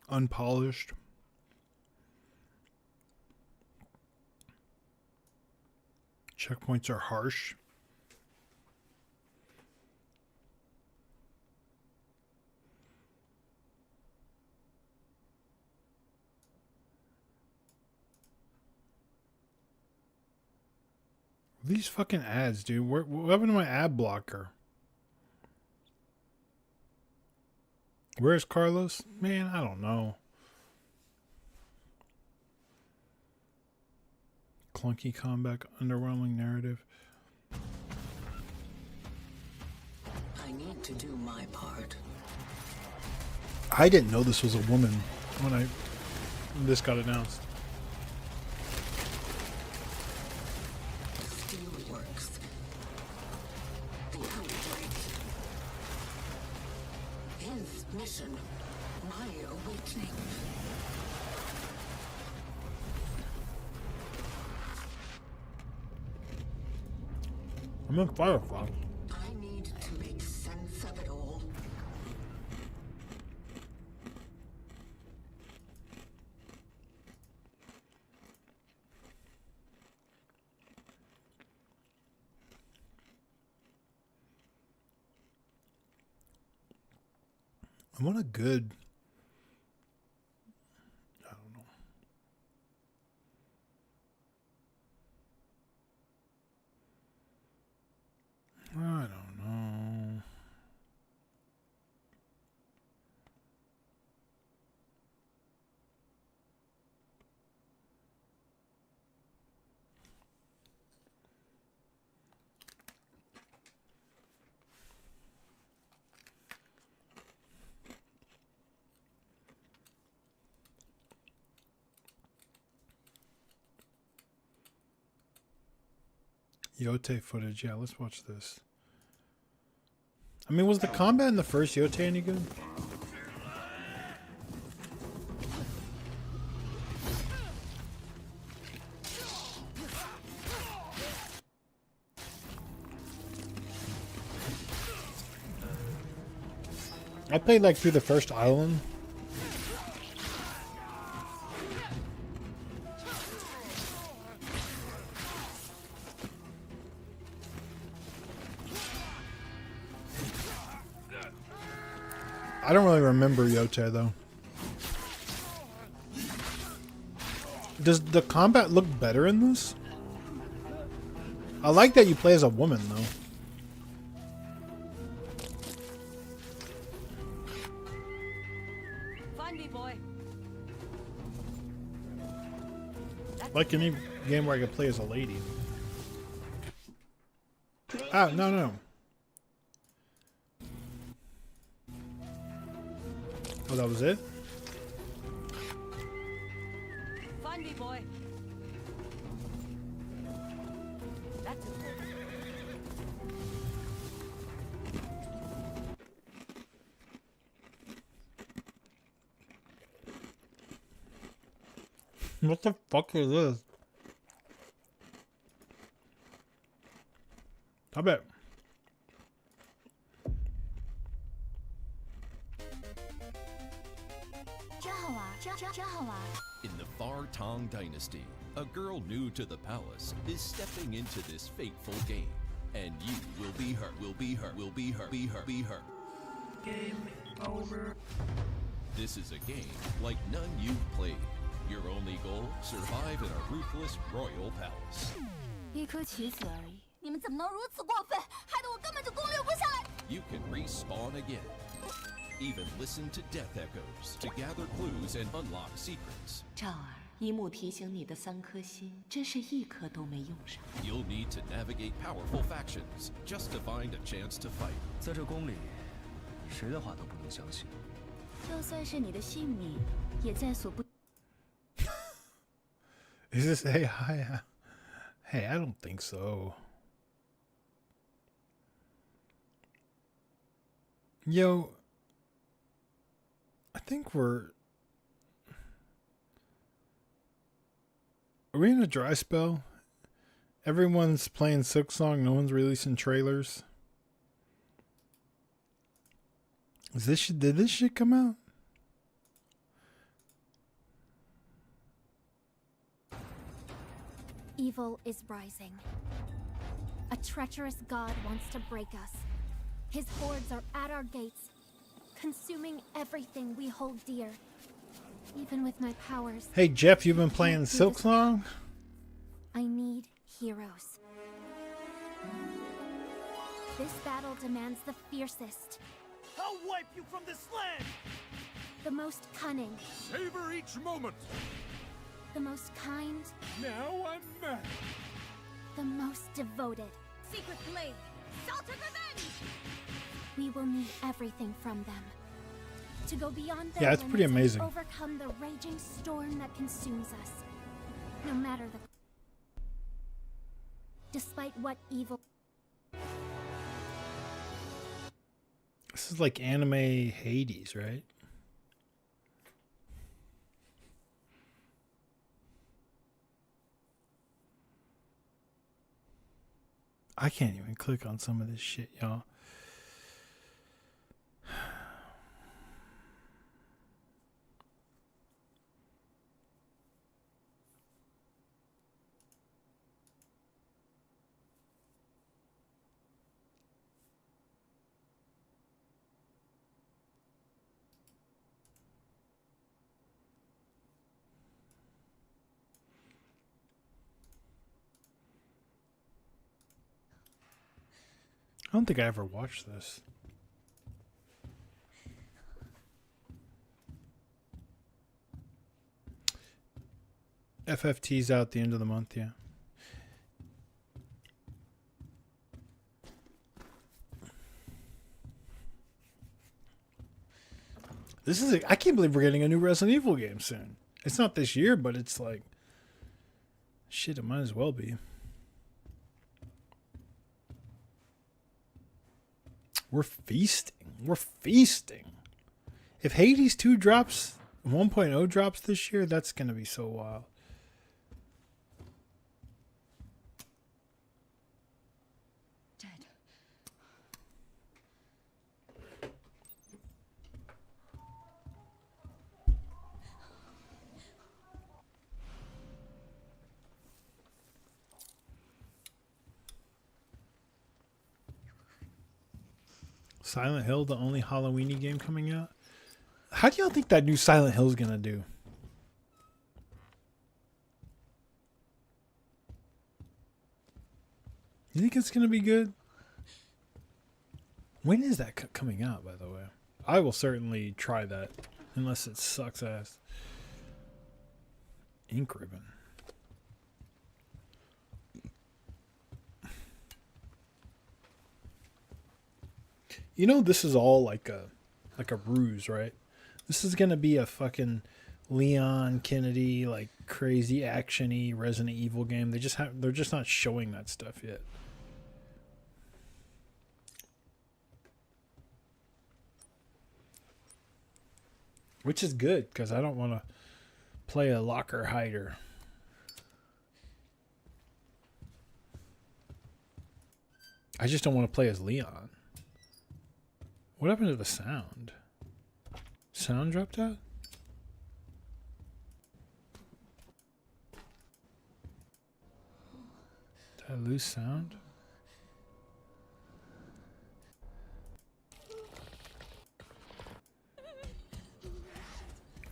Unpolished. Checkpoints are harsh. These fucking ads, dude. What happened to my ad blocker? Where's Carlos? Man, I don't know. Clunky combat, underwhelming narrative. I need to do my part. I didn't know this was a woman when this got announced. Steelworks. The outbreak. His mission. My awakening. I'm in Firefox. I need to make sense of it all. I want a good. I don't know. I don't know. Yote footage. Yeah, let's watch this. I mean, was the combat in the first Yote any good? I played like through the first island. I don't really remember Yote though. Does the combat look better in this? I like that you play as a woman though. Find me, boy. Like any game where I could play as a lady. Ah, no. Oh, that was it? Find me, boy. That's it. What the fuck is this? I bet. In the Far Tong Dynasty, a girl new to the palace is stepping into this fateful game, and you will be her, be her. Game over. This is a game like none you've played. Your only goal, survive in a ruthless royal palace. 一颗棋子而已，你们怎么能如此过分，害得我根本就攻略不下来。 You can respawn again. Even listen to death echoes to gather clues and unlock secrets. 赵儿，一幕提醒你的3颗心，真是一颗都没用上。 You'll need to navigate powerful factions just to find a chance to fight. 在这宫里，谁的话都不能相信。就算是你的性命，也在所不。 Is this AI? Hey, I don't think so. Yo, I think are we in a dry spell? Everyone's playing Silk Song, no one's releasing trailers. Did this shit come out? Evil is rising. A treacherous god wants to break us. His hordes are at our gates, consuming everything we hold dear. Even with my powers. Hey Jeff, you've been playing Silksong? I need heroes. This battle demands the fiercest. I'll wipe you from this land! The most cunning. Savor each moment! The most kind. Now I'm mad. The most devoted. Secret blade! Salt of revenge! We will need everything from them. To go beyond their Yeah, it's pretty limits and amazing. overcome the raging storm that consumes us. No matter the... Despite what evil... This is like anime Hades, right? I can't even click on some of this shit, y'all. I don't think I ever watched this. FFT's out the end of the month, yeah. I can't believe we're getting a new Resident Evil game soon. It's not this year, but it's like, shit, it might as well be. We're feasting. We're feasting. If Hades 2 drops, 1.0 drops this year, that's going to be so wild. Silent Hill, the only Halloween-y game coming out. How do y'all think that new Silent Hill is going to do? You think it's going to be good? When is that coming out, by the way? I will certainly try that, unless it sucks ass. Ink ribbon. You know, this is all like a ruse, right? This is gonna be a fucking Leon Kennedy, like crazy actiony Resident Evil game. They're just not showing that stuff yet. Which is good, because I don't want to play a locker hider. I just don't want to play as Leon. What happened to the sound? Sound dropped out? Did I lose sound?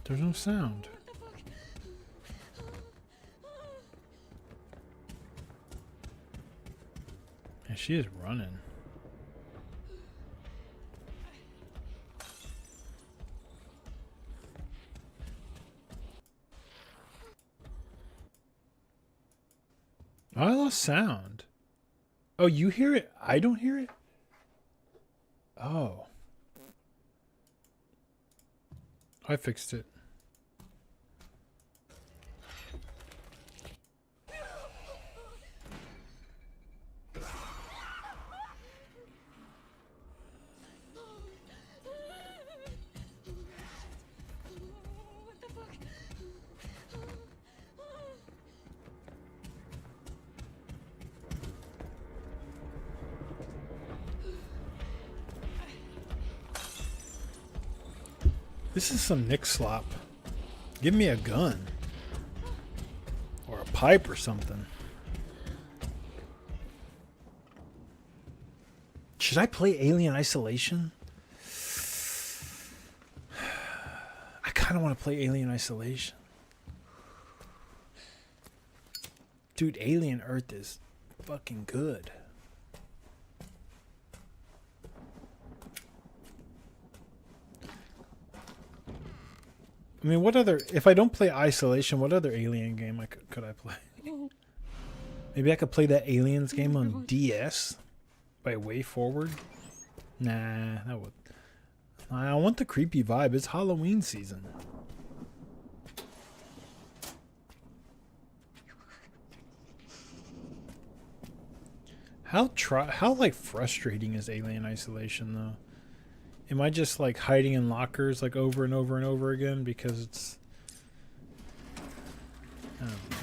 There's no sound. And she is running. I lost sound. Oh, you hear it? I don't hear it? Oh. I fixed it. This is some Nick slop. Give me a gun. Or a pipe or something. Should I play Alien Isolation? I kind of want to play Alien Isolation. Dude, Alien Earth is fucking good. I mean, what other... If I don't play Isolation, what other Alien game could I play? Maybe I could play that Aliens game on DS? By Way Forward? Nah, that would... I want the creepy vibe. It's Halloween season. How like frustrating is Alien Isolation though? Am I just like hiding in lockers like over and over and over again because it's... I don't know.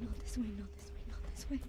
Not this way, not this way, not this way.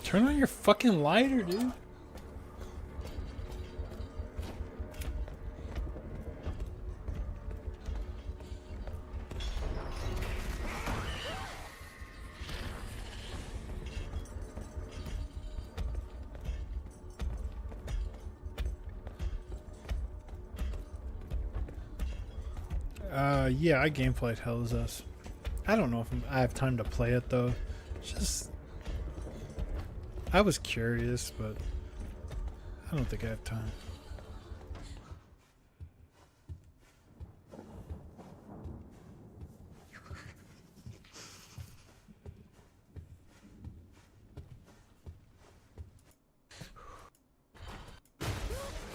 Turn on your fucking lighter, dude. Yeah, I gameplayed Hell Is Us. I don't know if I have time to play it though. It's just... I was curious, but I don't think I have time.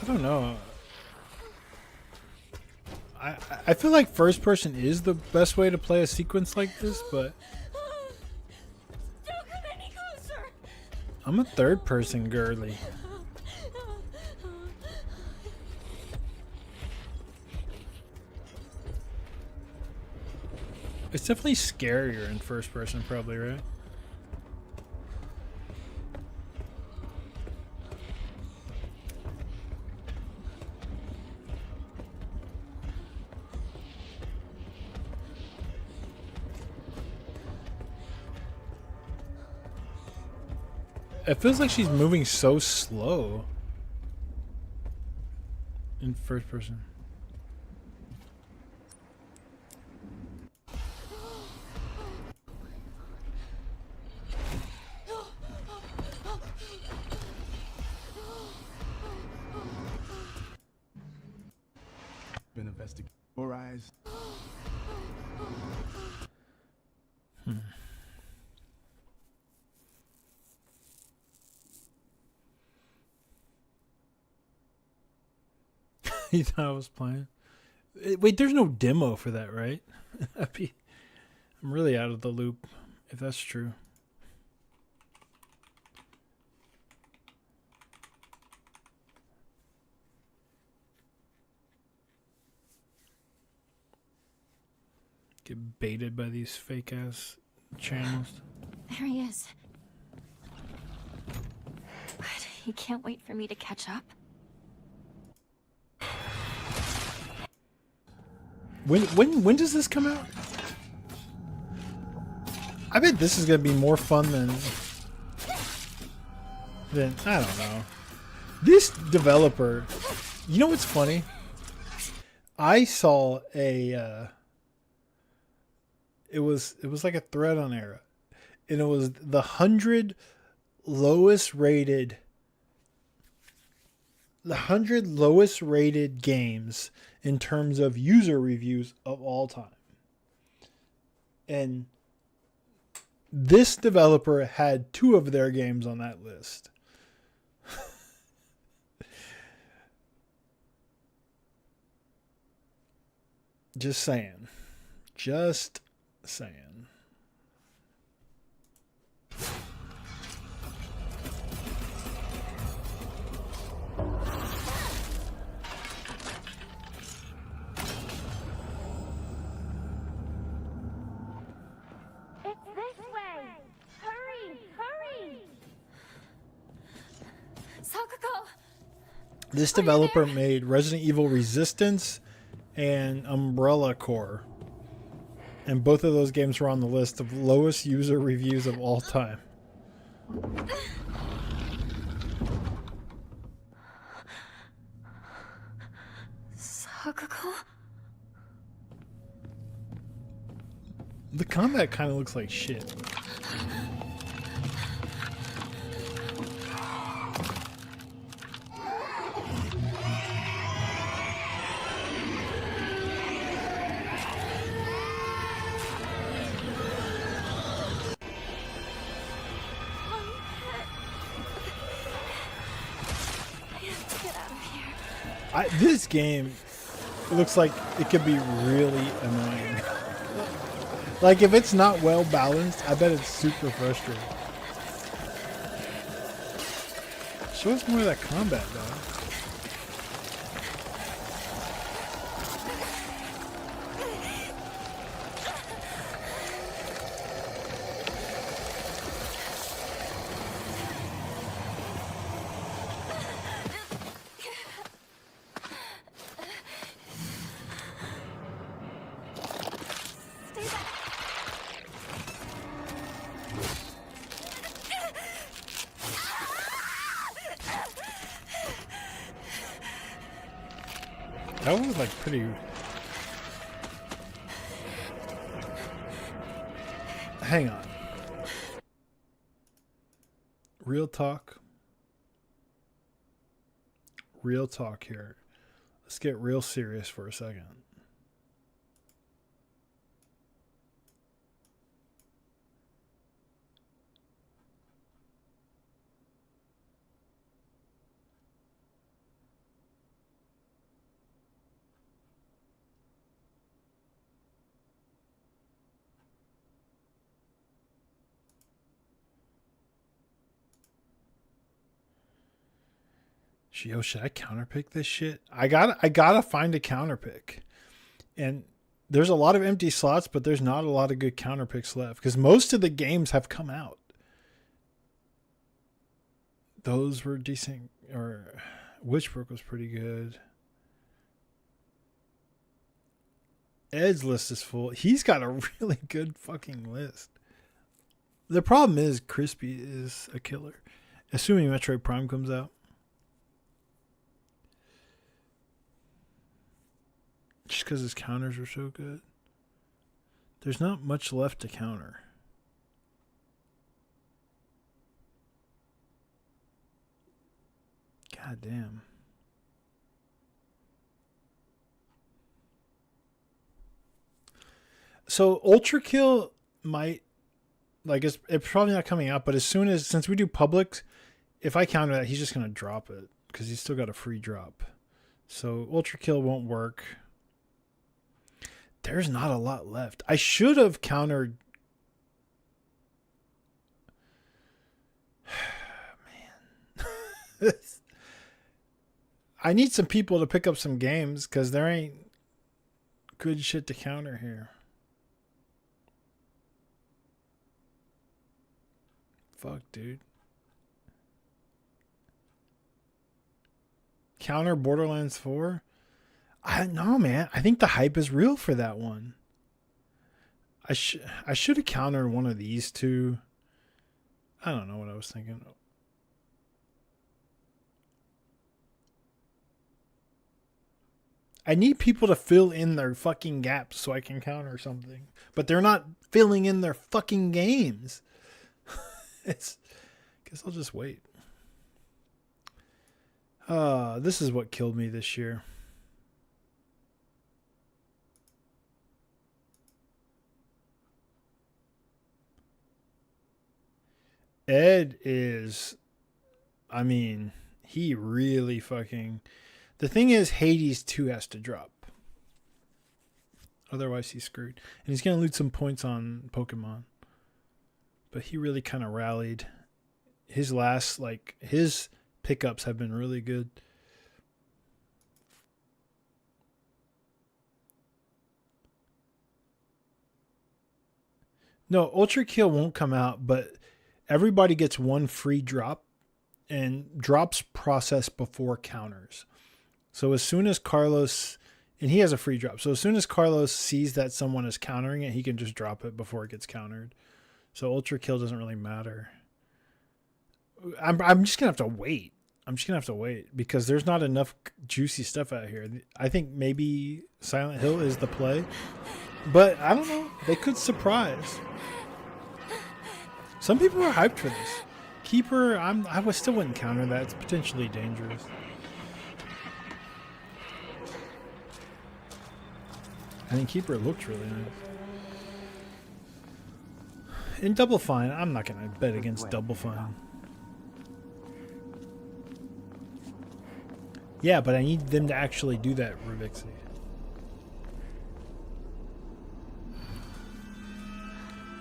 I don't know. I feel like first person is the best way to play a sequence like this, but Don't come any closer. I'm a third person girly. It's definitely scarier in first person, probably, right? It feels like she's moving so slow in first person. Been investigating your eyes. You thought I was playing? Wait, there's no demo for that, right? I'm really out of the loop, if that's true. Get baited by these fake ass channels. There he is. But he can't wait for me to catch up. When does this come out? I bet this is gonna be more fun than I don't know. This developer, you know what's funny? I saw a it was like a thread on Era, and it was the 100 lowest rated, the 100 lowest rated games in terms of user reviews of all time. And this developer had 2 of their games on that list. Just saying. Just saying. It's this way! Hurry! Hurry! Sakuko! This developer made Resident Evil Resistance and Umbrella Corps. And both of those games were on the list of lowest user reviews of all time. Sakuko? The combat kind of looks like shit. This game looks like it could be really annoying. Like, if it's not well balanced, I bet it's super frustrating. Show us more of that combat, though. That was like pretty. Hang on. Real talk. Real talk here. Let's get real serious for a second. Yo, should I counterpick this shit? I gotta find a counterpick. And there's a lot of empty slots, but there's not a lot of good counterpicks left because most of the games have come out. Those were decent, or Witchbrook was pretty good. Ed's list is full. He's got a really good fucking list. The problem is Crispy is a killer. Assuming Metroid Prime comes out. Just because his counters are so good. There's not much left to counter. God damn. So Ultra Kill might, like, it's probably not coming out, but since we do public, if I counter that, he's just going to drop it because he's still got a free drop. So Ultra Kill won't work. There's not a lot left. I should have countered. Man. I need some people to pick up some games because there ain't good shit to counter here. Fuck, dude. Counter Borderlands 4? I don't know, man. I think the hype is real for that one. I should have countered one of these two. I don't know what I was thinking. I need people to fill in their fucking gaps so I can counter something. But they're not filling in their fucking games. Because Guess I'll just wait. This is what killed me this year. Ed is, I mean, he really fucking... The thing is, Hades 2 has to drop. Otherwise, he's screwed. And he's going to lose some points on Pokemon. But he really kind of rallied. His last, like, his pickups have been really good. No, Ultra Kill won't come out, but everybody gets one free drop, and drops process before counters. So as soon as Carlos, and he has a free drop, so as soon as Carlos sees that someone is countering it, he can just drop it before it gets countered. So Ultra Kill doesn't really matter. I'm just gonna have to wait. I'm just gonna have to wait because there's not enough juicy stuff out here. I think maybe Silent Hill is the play, but I don't know. They could surprise. Some people are hyped for this. Keeper, I still wouldn't counter that. It's potentially dangerous. I think Keeper looks really nice. In Double Fine, I'm not going to bet against Double Fine. Yeah, but I need them to actually do that, Rubixy.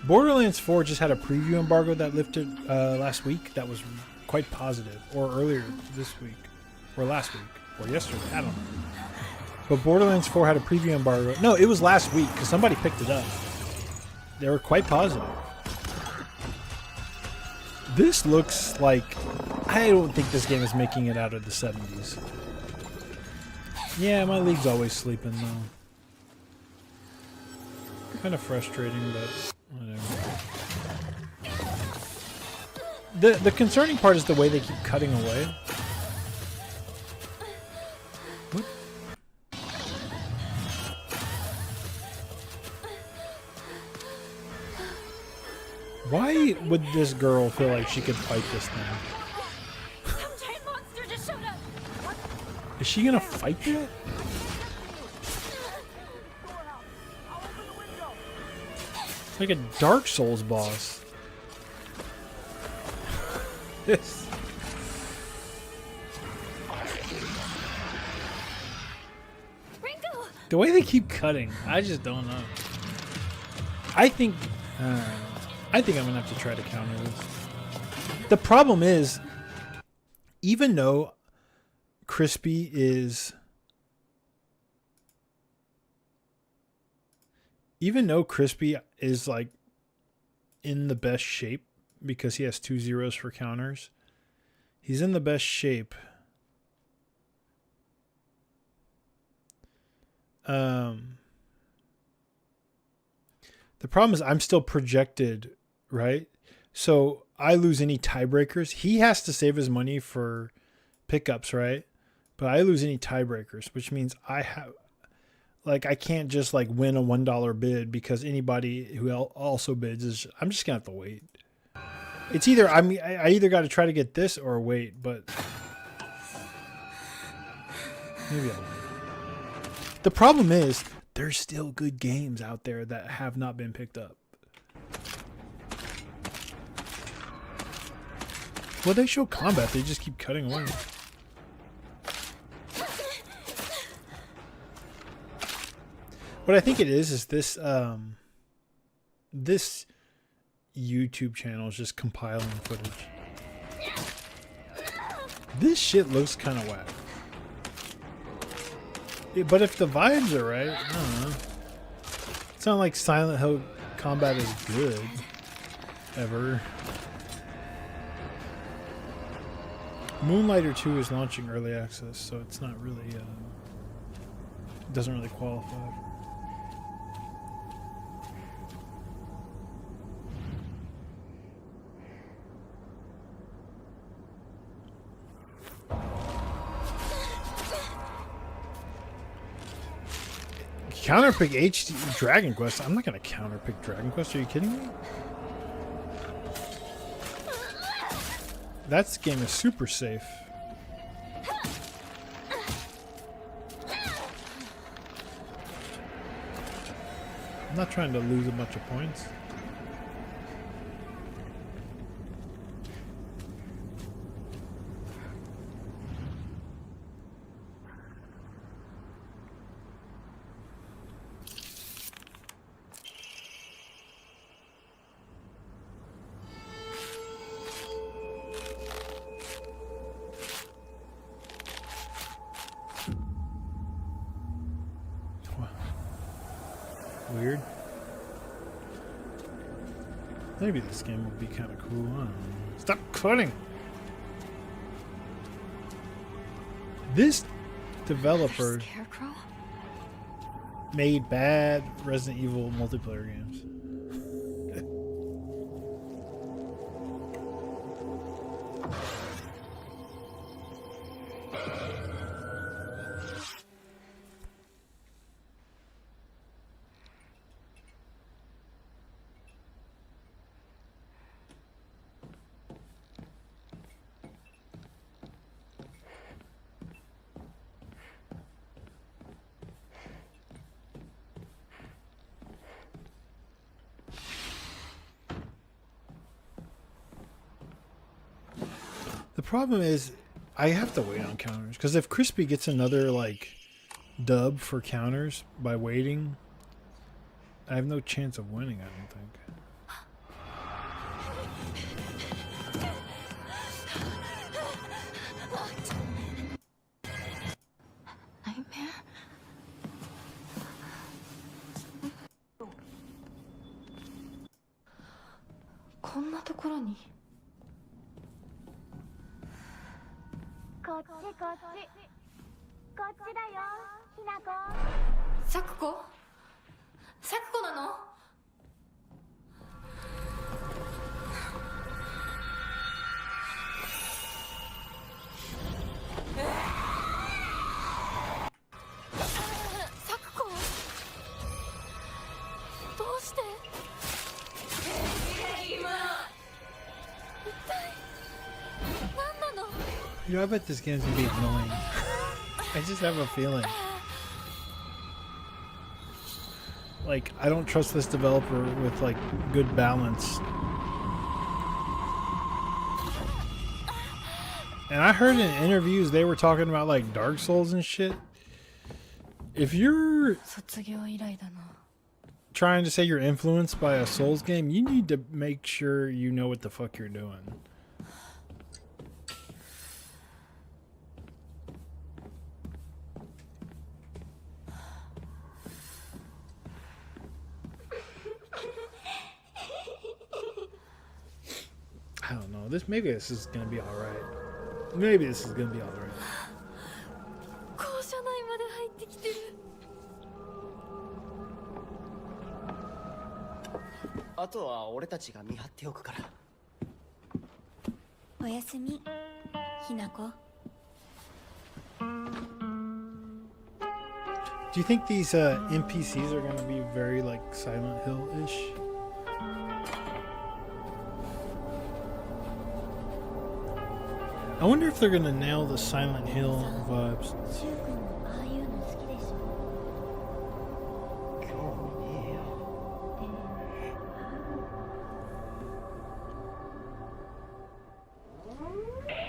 Borderlands 4 just had a preview embargo that lifted last week. That was quite positive. Or earlier this week. Or last week. Or yesterday. I don't know. But Borderlands 4 had a preview embargo. No, it was last week because somebody picked it up. They were quite positive. This looks like... I don't think this game is making it out of the 70s. Yeah, my league's always sleeping though. Kind of frustrating, but whatever. The concerning part is the way they keep cutting away. What? Why would this girl feel like she could fight this thing? Is she gonna fight that? It's like a Dark Souls boss. This. The way they keep cutting, I just don't know. I think I'm gonna have to try to counter this. The problem is, even though Crispy is like in the best shape because he has 2 zeros for counters. He's in the best shape. The problem is I'm still projected, right? So I lose any tiebreakers. He has to save his money for pickups, right? But I lose any tiebreakers, which means I can't just like win a $1 bid because anybody who also bids is. I'm just gonna have to wait. It's either I either got to try to get this or wait, but maybe I'll wait. The problem is there's still good games out there that have not been picked up. Well, they show combat. They just keep cutting away. What I think it is this this YouTube channel is just compiling footage. This shit looks kind of whack. But if the vibes are right, I don't know. It's not like Silent Hill combat is good. Ever. Moonlighter 2 is launching early access, so it's not really, it doesn't really qualify. Counterpick HD Dragon Quest? I'm not going to counterpick Dragon Quest. Are you kidding me? That game is super safe. I'm not trying to lose a bunch of points. Weird. Maybe this game would be kind of cool. I don't know. Stop cutting! This developer made bad Resident Evil multiplayer games. The problem is, I have to wait on counters because if Crispy gets another like dub for counters by waiting, I have no chance of winning. I don't think. Nightmare? こんなところに。こっちこっち。こっちだよ、ひなこ。サクコ？サクコなの？サクコ？どうして？今。一体何なの？ You know, I bet this game's gonna be annoying. I just have a feeling. Like, I don't trust this developer with like good balance. And I heard in interviews they were talking about like Dark Souls and shit. If you're trying to say you're influenced by a Souls game, you need to make sure you know what the fuck you're doing. I don't know. Maybe this is gonna be all right. Maybe this is gonna be all right. 校舎内まで入ってきてる。あとは俺たちが見張っておくから。おやすみ、ひなこ。Do you think these NPCs are gonna be very like Silent Hill-ish? I wonder if they're gonna nail the Silent Hill vibes.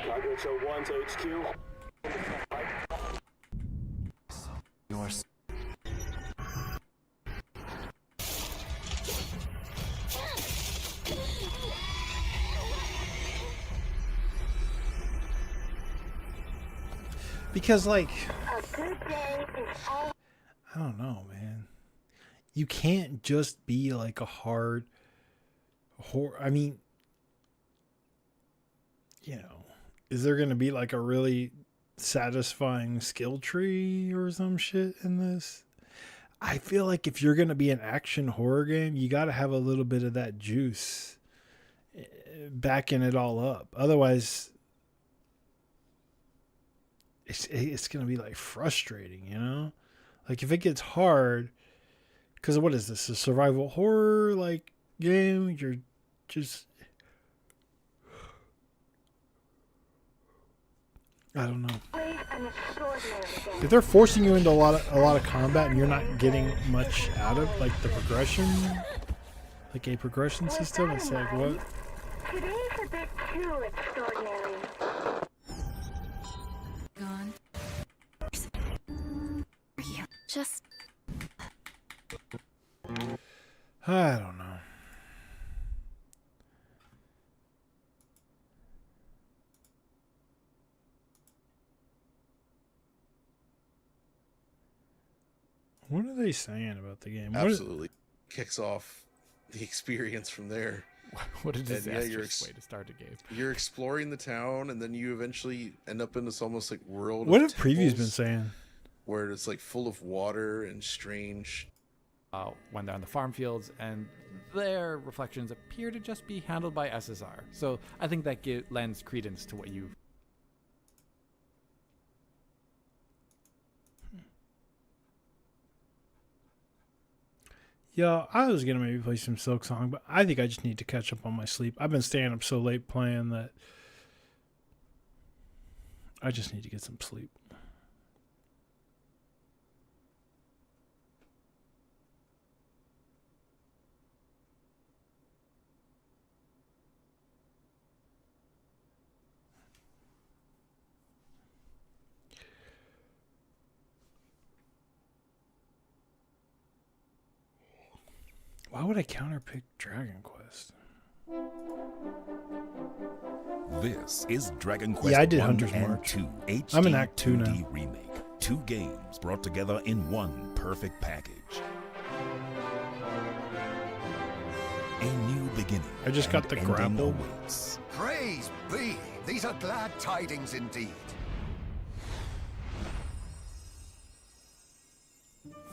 Targets are 1 to HQ. Yours. Because, like, I don't know, man. You can't just be like a hard horror. I mean, you know, is there going to be like a really satisfying skill tree or some shit in this? I feel like if you're going to be an action horror game, you got to have a little bit of that juice backing it all up. Otherwise, it's going to be like frustrating, you know? Like if it gets hard, because what is this? A survival horror like game? You're just... I don't know. If they're forcing you into a lot of combat and you're not getting much out of like the progression, like a progression system, it's like what? Today's a bit too extraordinary. Gone. Just I don't know. What are they saying about the game? Absolutely kicks off the experience from there. What a And, disastrous way to start a game. You're exploring the town, and then you eventually end up in this almost like world. What of have previews been temples saying? Where it's like full of water and strange. When they're on the farm fields, and their reflections appear to just be handled by SSR. So I think that lends credence to what you. Yeah, I was gonna maybe play some Silk Song, but I think I just need to catch up on my sleep. I've been staying up so late playing that I just need to get some sleep. Why would I counterpick Dragon Quest? This is Dragon Quest Yeah, I did 1 Hunter's and March. 2 HD I'm in Act 2 2D now. remake. 2 games brought together in one perfect package. A new beginning. I just got the and ending grapple. awaits. Praise be! These are glad tidings indeed.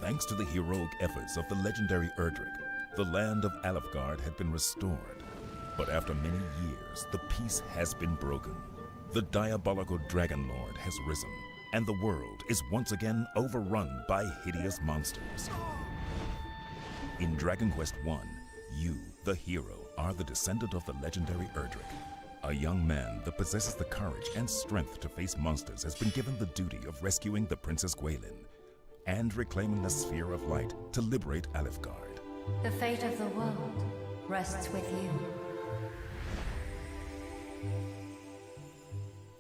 Thanks to the heroic efforts of the legendary Erdrick, the land of Alefgard had been restored. But after many years, the peace has been broken. The diabolical Dragon Lord has risen, and the world is once again overrun by hideous monsters. In Dragon Quest I, you, the hero, are the descendant of the legendary Erdrick. A young man that possesses the courage and strength to face monsters has been given the duty of rescuing the Princess Gwaelin and reclaiming the Sphere of Light to liberate Alefgard. The fate of the world rests with you.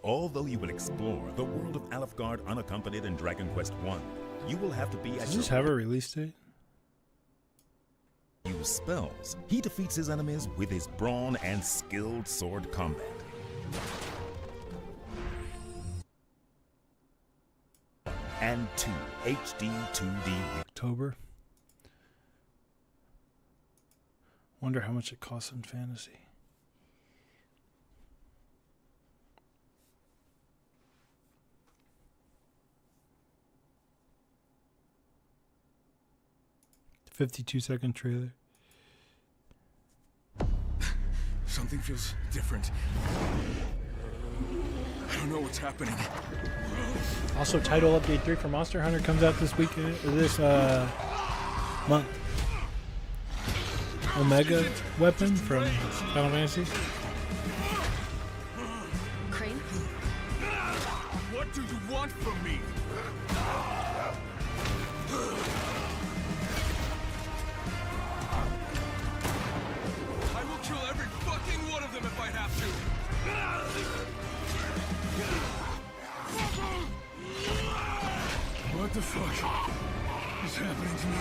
Although you will explore the world of Alefgard unaccompanied in Dragon Quest I, you will have to be at Does your this have a release date? use spells. He defeats his enemies with his brawn and skilled sword combat. And 2 HD 2D. October. Wonder how much it costs in fantasy. $52-second trailer. Something feels different. I don't know what's happening. Also, title update 3 for Monster Hunter comes out this week, this month. Omega weapon from Final Fantasy. Crane? What do you want from me? I will kill every fucking one of them if I have to. What the fuck is happening to me?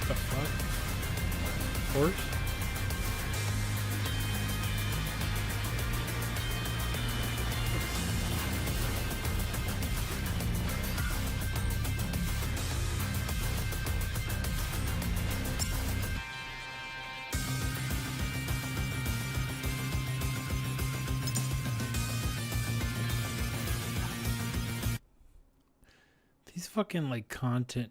The fuck? Horse? These fucking like content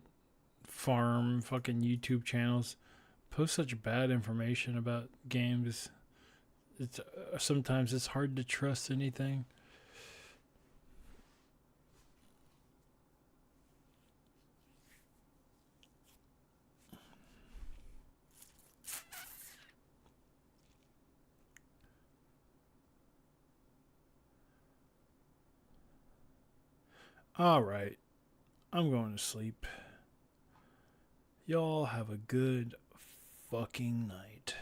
farm fucking YouTube channels post such bad information about games. It's sometimes it's hard to trust anything. All right. I'm going to sleep. Y'all have a good fucking night.